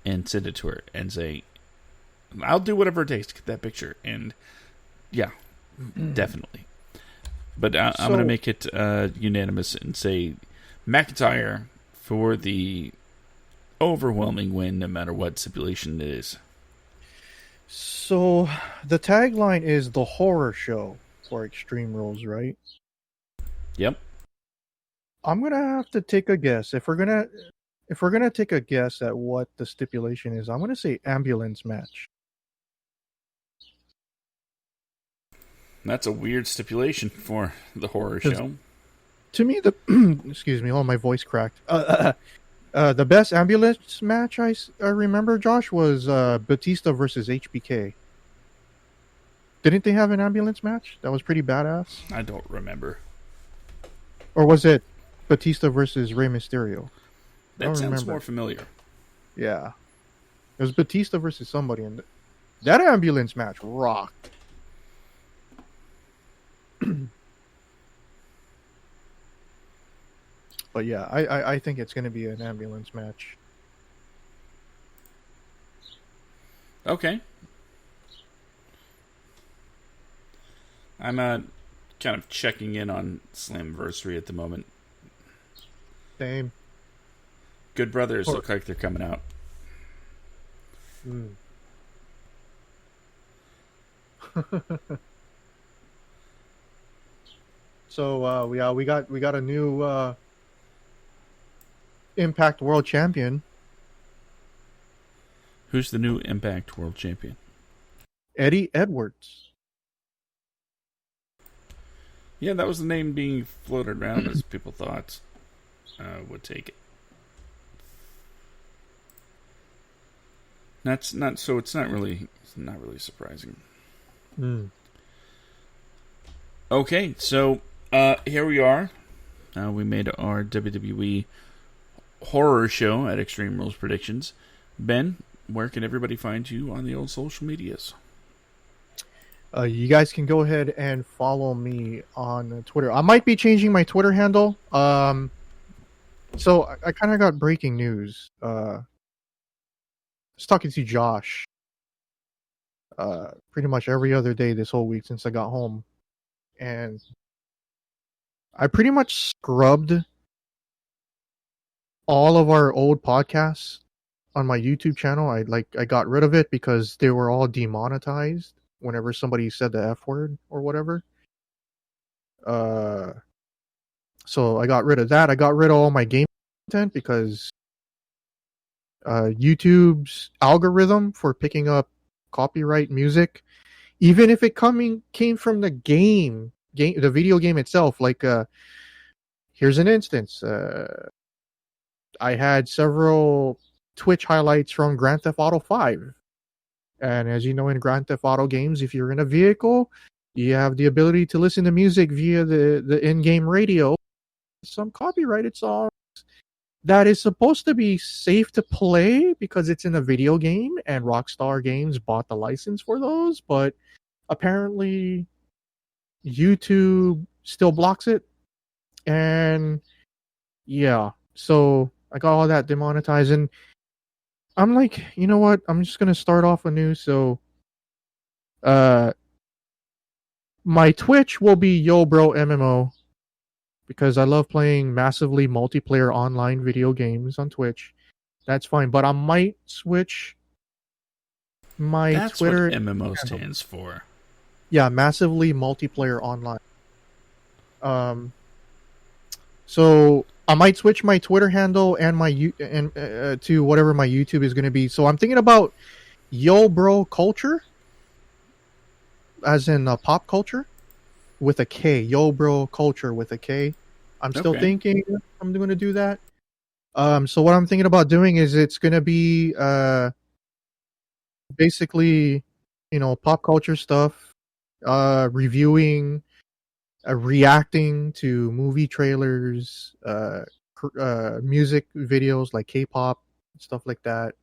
and send it to her and say, I'll do whatever it takes to get that picture. And Yeah, definitely. But I'm going to make it unanimous and say McIntyre for the overwhelming win, no matter what stipulation it is. So the tagline is the horror show for Extreme Rules, right? Yep. I'm gonna have to take a guess. If we're gonna take a guess at what the stipulation is, I'm gonna say ambulance match. That's a weird stipulation for the horror show. To me, the excuse me, oh my voice cracked. The best ambulance match I remember, Josh, was Batista versus HBK. Didn't they have an ambulance match that was pretty badass? I don't remember. Or was it Batista versus Rey Mysterio? That sounds more familiar. Yeah. It was Batista versus somebody, and that ambulance match rocked. But yeah, I think it's going to be an ambulance match. Okay. I'm kind of checking in on Slammiversary at the moment. Same. Good Brothers look like they're coming out. So we got a new Impact World Champion. Who's the new Impact World Champion? Eddie Edwards. Yeah, that was the name being floated around as people thought would take it. It's not really surprising. Okay, so here we are. We made our WWE horror show at Extreme Rules Predictions. Ben, where can everybody find you on the old social medias? You guys can go ahead and follow me on Twitter. I might be changing my Twitter handle. So I kind of got breaking news. I was talking to Josh pretty much every other day this whole week since I got home. And I pretty much scrubbed all of our old podcasts on my YouTube channel. I got rid of it because they were all demonetized whenever somebody said the F word or whatever. So I got rid of that. I got rid of all my game content because YouTube's algorithm for picking up copyright music, even if it came from the the video game itself. Like, here's an instance. I had several Twitch highlights from Grand Theft Auto 5. And as you know, in Grand Theft Auto games, if you're in a vehicle, you have the ability to listen to music via the in-game radio. Some copyrighted songs that is supposed to be safe to play because it's in a video game, and Rockstar Games bought the license for those, but apparently YouTube still blocks it. And yeah, so I got all that demonetized, and I'm like, you know what? I'm just gonna start off anew. So, my Twitch will be Yo Bro MMO because I love playing massively multiplayer online video games on Twitch. That's fine, but I might switch my Twitter. That's what MMO stands for. Yeah, massively multiplayer online. So I might switch my Twitter handle and my to whatever my YouTube is going to be. So I'm thinking about Yo Bro Culture, as in pop culture, with a K. Yo Bro Culture with a K. I'm still thinking I'm going to do that. So what I'm thinking about doing is it's going to be basically, pop culture stuff, reviewing, reacting to movie trailers, music videos like K-pop, stuff like that.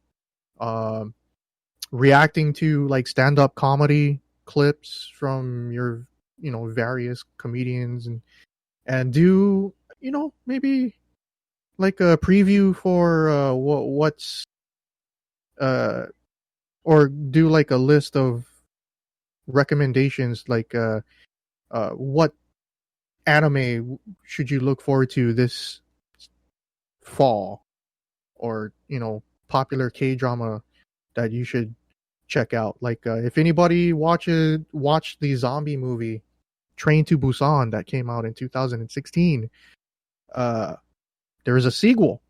Reacting to like stand-up comedy clips from your, various comedians, and do, maybe like a preview for what's or do like a list of recommendations like what anime should you look forward to this fall, or popular K-drama that you should check out. Like if anybody watched the zombie movie Train to Busan that came out in 2016, there is a sequel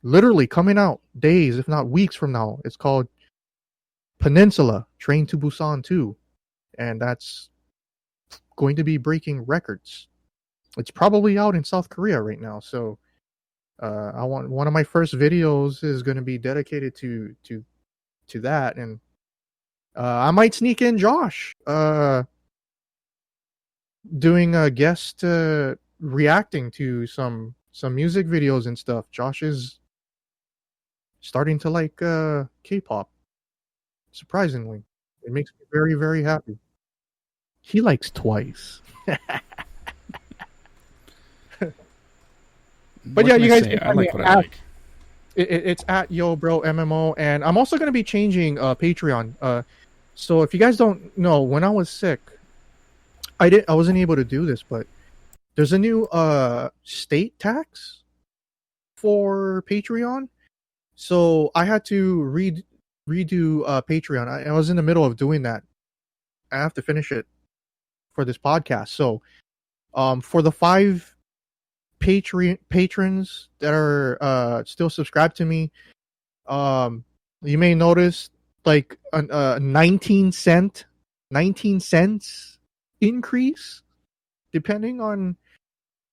literally coming out days, if not weeks from now. It's called Peninsula Train to Busan 2, and that's going to be breaking records. It's probably out in South Korea right now, so I want one of my first videos is going to be dedicated to that, and I might sneak in Josh doing a guest reacting to some music videos and stuff. Josh is starting to like K-pop. Surprisingly, it makes me very, very happy. He likes Twice. But yeah, you guys can I like what I at, like. it's at YoBroMMO, and I'm also going to be changing Patreon. So if you guys don't know, when I was sick, I wasn't able to do this, but there's a new state tax for Patreon. So I had to redo Patreon. I was in the middle of doing that. I have to finish it for this podcast. So for the 5 patrons that are still subscribed to me, you may notice like a 19 cents increase, depending on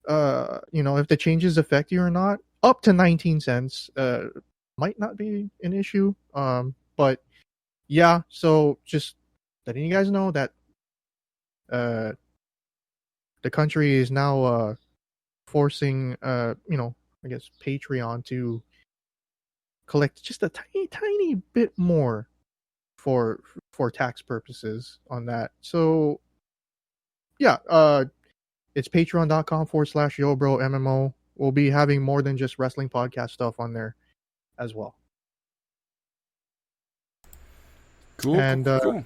if the changes affect you or not. Up to 19 cents might not be an issue, but yeah, so just letting you guys know that the country is now forcing I guess Patreon to collect just a tiny bit more for tax purposes on that. So yeah, it's patreon.com/YoBroMMO. We'll be having more than just wrestling podcast stuff on there as well. Cool. And cool.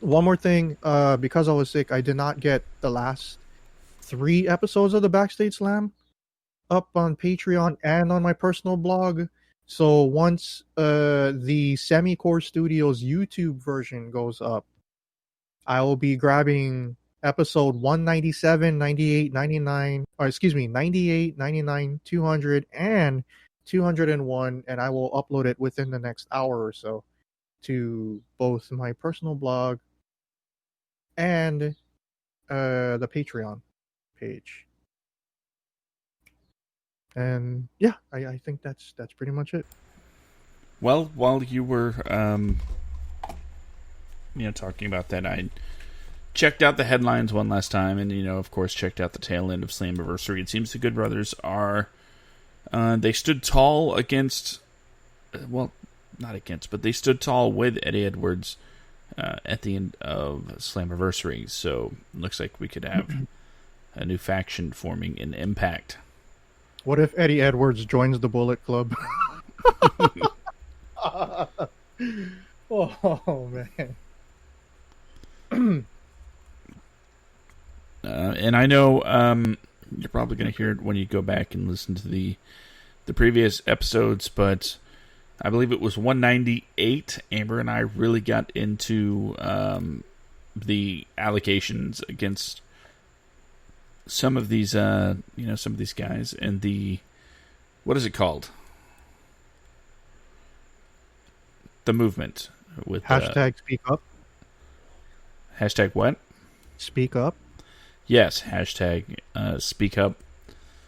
One more thing, because I was sick, I did not get the last 3 episodes of the Backstage Slam up on Patreon and on my personal blog. So once the Semi-Core Studios YouTube version goes up, I will be grabbing episode 197, 98, 99, or excuse me, 98, 99, 200, and 201, and I will upload it within the next hour or so to both my personal blog and the Patreon page. And yeah, I think that's pretty much it. Well, while you were talking about that, I checked out the headlines one last time, and of course checked out the tail end of Slammiversary. It seems the Good Brothers are they stood tall against, not against, but they stood tall with Eddie Edwards at the end of Slammiversary. So it looks like we could have a new faction forming in Impact. What if Eddie Edwards joins the Bullet Club? Oh man. And I know you're probably going to hear it when you go back and listen to the previous episodes, but I believe it was 198. Amber and I really got into the allocations against some of these, some of these guys, and the, what is it called? The movement with hashtag speak up. Hashtag what? Speak up. Yes, hashtag speak up.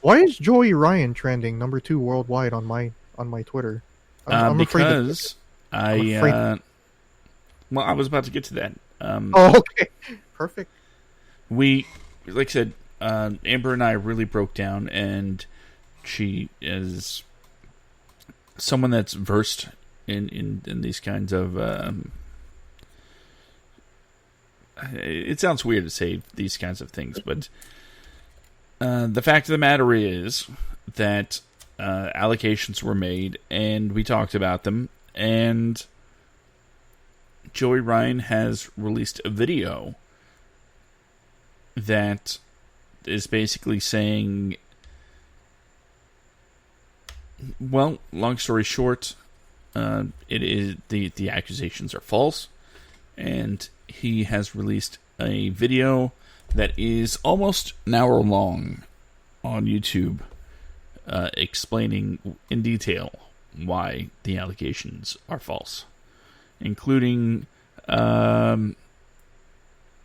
Why is Joey Ryan trending number 2 worldwide on my Twitter? I'm because I was about to get to that. Okay, perfect. We, like I said, Amber and I really broke down, and she is someone that's versed in these kinds of. It sounds weird to say these kinds of things, but the fact of the matter is that allocations were made, and we talked about them, and Joey Ryan has released a video that is basically saying, well, long story short, it is the accusations are false, and he has released a video that is almost an hour long on YouTube, explaining in detail why the allegations are false, including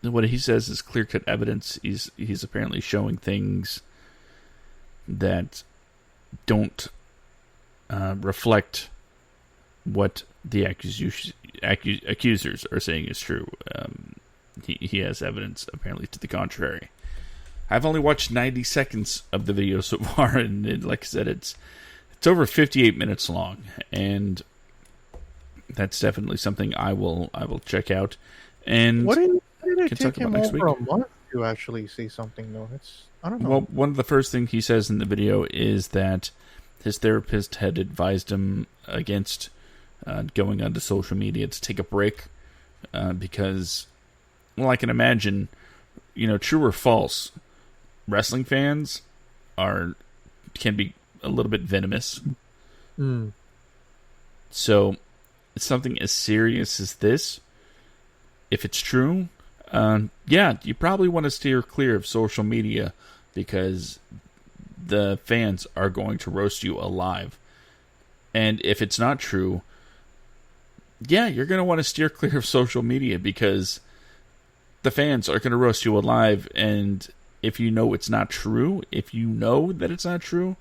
what he says is clear-cut evidence. He's apparently showing things that don't reflect what the accusers are saying is true. He has evidence apparently to the contrary. I've only watched 90 seconds of the video so far, and like I said, it's over 58 minutes long, and that's definitely something I will check out. And what did it take him over a month to actually say something, though? I don't know. Well, one of the first things he says in the video is that his therapist had advised him against going onto social media to take a break because, well, I can imagine, true or false, wrestling fans can be a little bit venomous. Mm. So, something as serious as this, if it's true, you probably want to steer clear of social media because the fans are going to roast you alive. And if it's not true, you're going to want to steer clear of social media because the fans are going to roast you alive. And if you know it's not true, if you know that it's not true,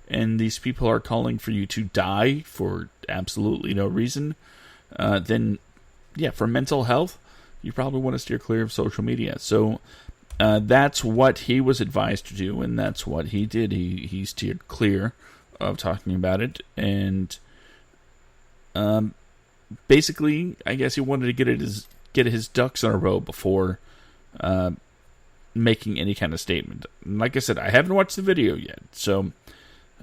and these people are calling for you to die for absolutely no reason, then, for mental health, you probably want to steer clear of social media. So that's what he was advised to do, and that's what he did. He steered clear of talking about it, and basically, I guess he wanted to get his ducks in a row before making any kind of statement. And like I said, I haven't watched the video yet, so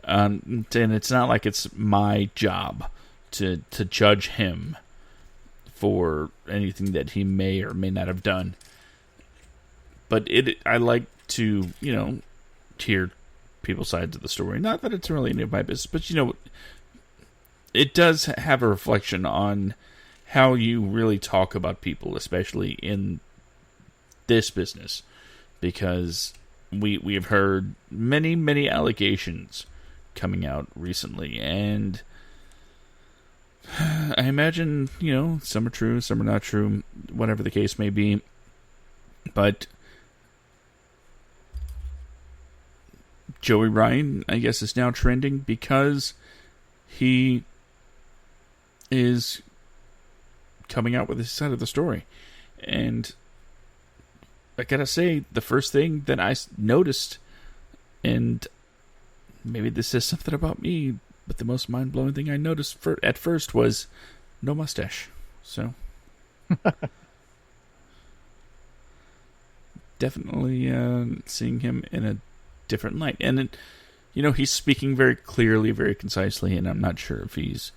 and it's not like it's my job to judge him for anything that he may or may not have done. But I like to, hear people's sides of the story. Not that it's really any of my business, but, it does have a reflection on how you really talk about people, especially in this business. Because we have heard many, many allegations coming out recently, and I imagine, some are true, some are not true, whatever the case may be. But Joey Ryan, I guess, is now trending because he is coming out with his side of the story. And I gotta say, the first thing that I noticed, and maybe this says something about me, but the most mind-blowing thing I noticed at first was no mustache. So, definitely seeing him in a different light. And, he's speaking very clearly, very concisely, and I'm not sure if because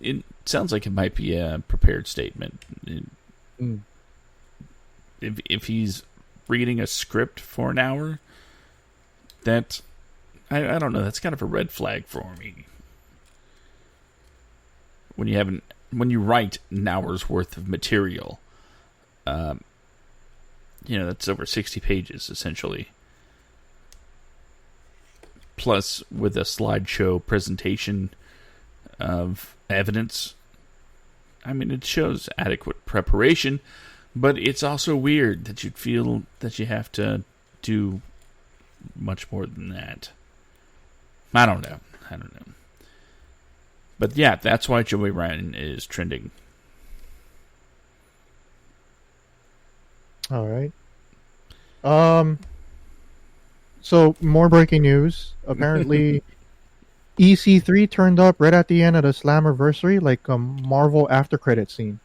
it sounds like it might be a prepared statement. If he's reading a script for an hour, that, I don't know, that's kind of a red flag for me. When you write an hour's worth of material, that's over 60 pages, essentially. Plus, with a slideshow presentation of evidence, it shows adequate preparation, but it's also weird that you'd feel that you have to do much more than that. I don't know. But that's why Joey Ryan is trending. All right. So more breaking news. Apparently, EC3 turned up right at the end of the Slammiversary, like a Marvel after credit scene.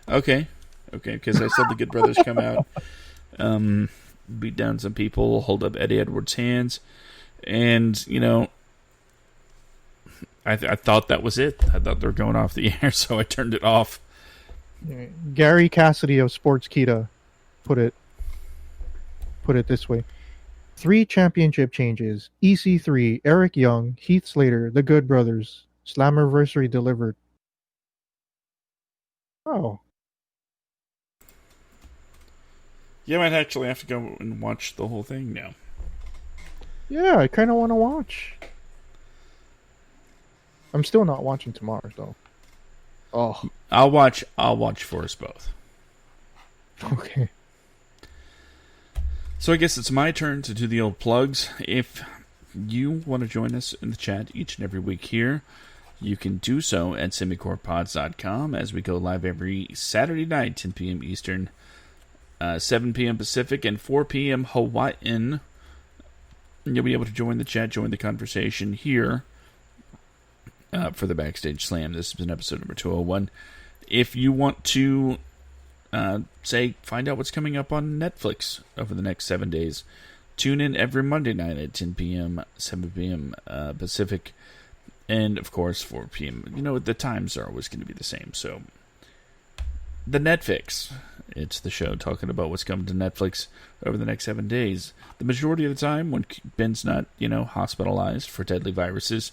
Okay, because I saw the Good Brothers come out, beat down some people, hold up Eddie Edwards' hands, and I thought that was it. I thought they were going off the air, so I turned it off. Gary Cassidy of Sportskeeda put it this way: 3 championship changes. EC3, Eric Young, Heath Slater, the Good Brothers. Slammiversary delivered. Oh, You might actually have to go and watch the whole thing now. yeah, I kind of want to watch. I'm still not watching tomorrow, though. Oh, I'll watch for us both. okay. So I guess it's my turn to do the old plugs. If you want to join us in the chat each and every week here, you can do so at semicorpods.com as we go live every Saturday night, 10 p.m. Eastern, 7 p.m. Pacific, and 4 p.m. Hawaiian. You'll be able to join the chat, join the conversation here for the Backstage Slam. This has been episode number 201. If you want to, find out what's coming up on Netflix over the next 7 days, tune in every Monday night at 10 p.m., 7 p.m. Pacific, and, of course, 4 p.m. You know, the times are always going to be the same, so... The Netflix. It's the show talking about what's coming to Netflix over the next 7 days. The majority of the time, when Ben's not, hospitalized for deadly viruses,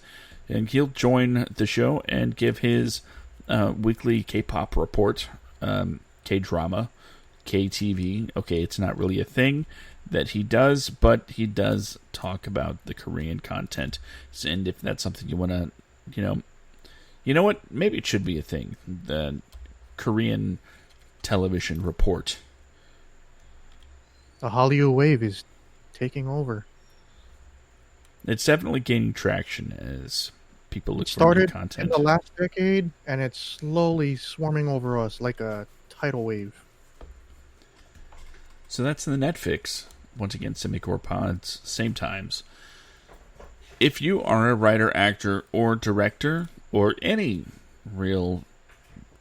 and he'll join the show and give his weekly K-pop report, K-drama, K-TV. Okay, it's not really a thing that he does, but he does talk about the Korean content. And if that's something you want to, you know what? Maybe it should be a thing. The Korean television report. The Hallyu wave is taking over. It's definitely gaining traction as people look for new Started content. in the last decade, and it's slowly swarming over us like a tidal wave. So that's the Netflix. Once again, Semicore Pods, same times. If you are a writer, actor, or director, or any real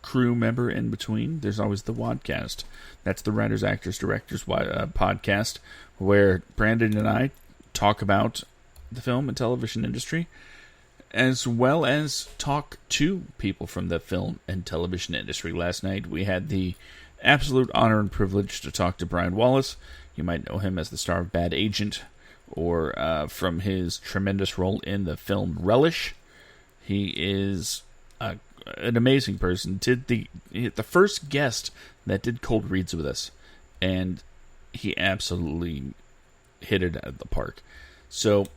crew member in between, there's always the Wadcast. That's the Writers, Actors, Directors podcast, where Brandon and I talk about the film and television industry, as well as talk to people from the film and television industry. Last night, we had the absolute honor and privilege to talk to Brian Wallace. You might know him as the star of Bad Agent, or from his tremendous role in the film Relish. He is an amazing person. Did the first guest that did cold reads with us, and he absolutely hit it out of the park. So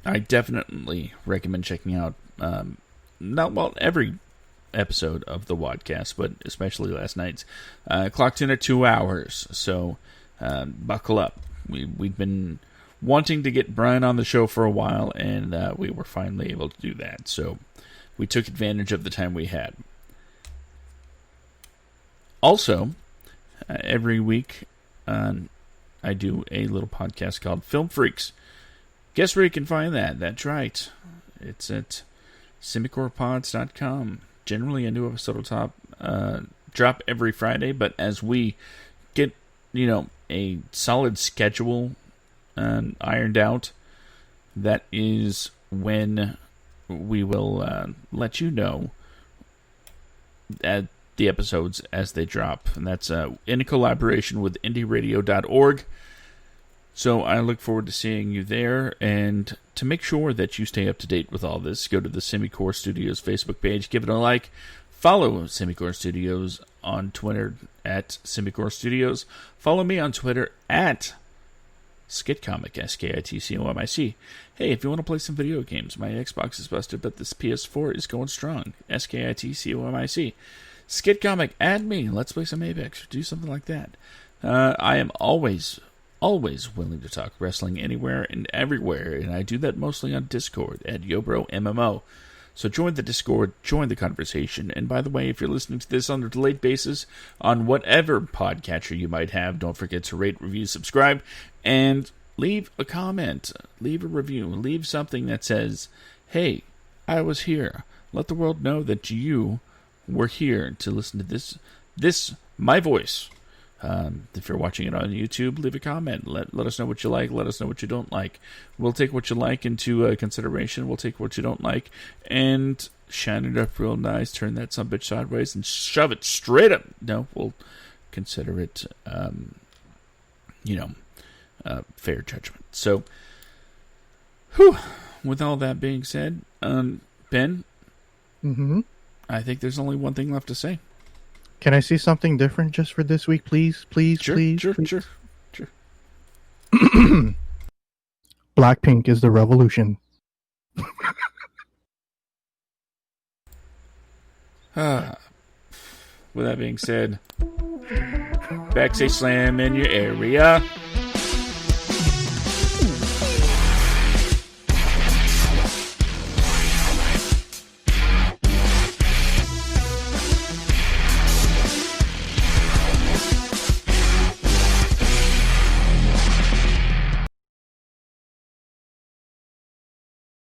I definitely recommend checking out every episode of the Wadcast, but especially last night's. Clocked in at 2 hours, so buckle up. We've been wanting to get Brian on the show for a while, and we were finally able to do that. So we took advantage of the time we had. Also, every week I do a little podcast called Film Freaks. Guess where you can find that? That's right. It's at semicorpods.com. Generally, a new episode will drop every Friday, but as we get, a solid schedule ironed out, that is when we will let you know at the episodes as they drop. And that's in a collaboration with indieradio.org. So I look forward to seeing you there, and to make sure that you stay up to date with all this, go to the Semicore Studios Facebook page, give it a like, follow Semicore Studios on Twitter at Semicore Studios, follow me on Twitter at Skitcomic, SKITCOMIC. Hey, if you want to play some video games, my Xbox is busted, but this PS4 is going strong, SKITCOMIC. Skitcomic, add me, let's play some Apex, or do something like that. I am always willing to talk wrestling anywhere and everywhere, and I do that mostly on Discord at Yobro MMO. So join the Discord, join the conversation, and by the way, if you're listening to this on a delayed basis, on whatever podcatcher you might have, don't forget to rate, review, subscribe, and leave a comment, leave a review, leave something that says, hey, I was here. Let the world know that you were here to listen to this my voice, If you're watching it on YouTube, leave a comment. Let us know what you like. Let us know what you don't like. We'll take what you like into consideration. We'll take what you don't like and shine it up real nice. Turn that sumbitch sideways and shove it straight up. No, we'll consider it, fair judgment. So, with all that being said, Ben, Mm-hmm. I think there's only one thing left to say. Can I see something different just for this week, please? Please, Sure, please, sure, please. sure. Blackpink is the revolution. With that being said, backstage slam in your area.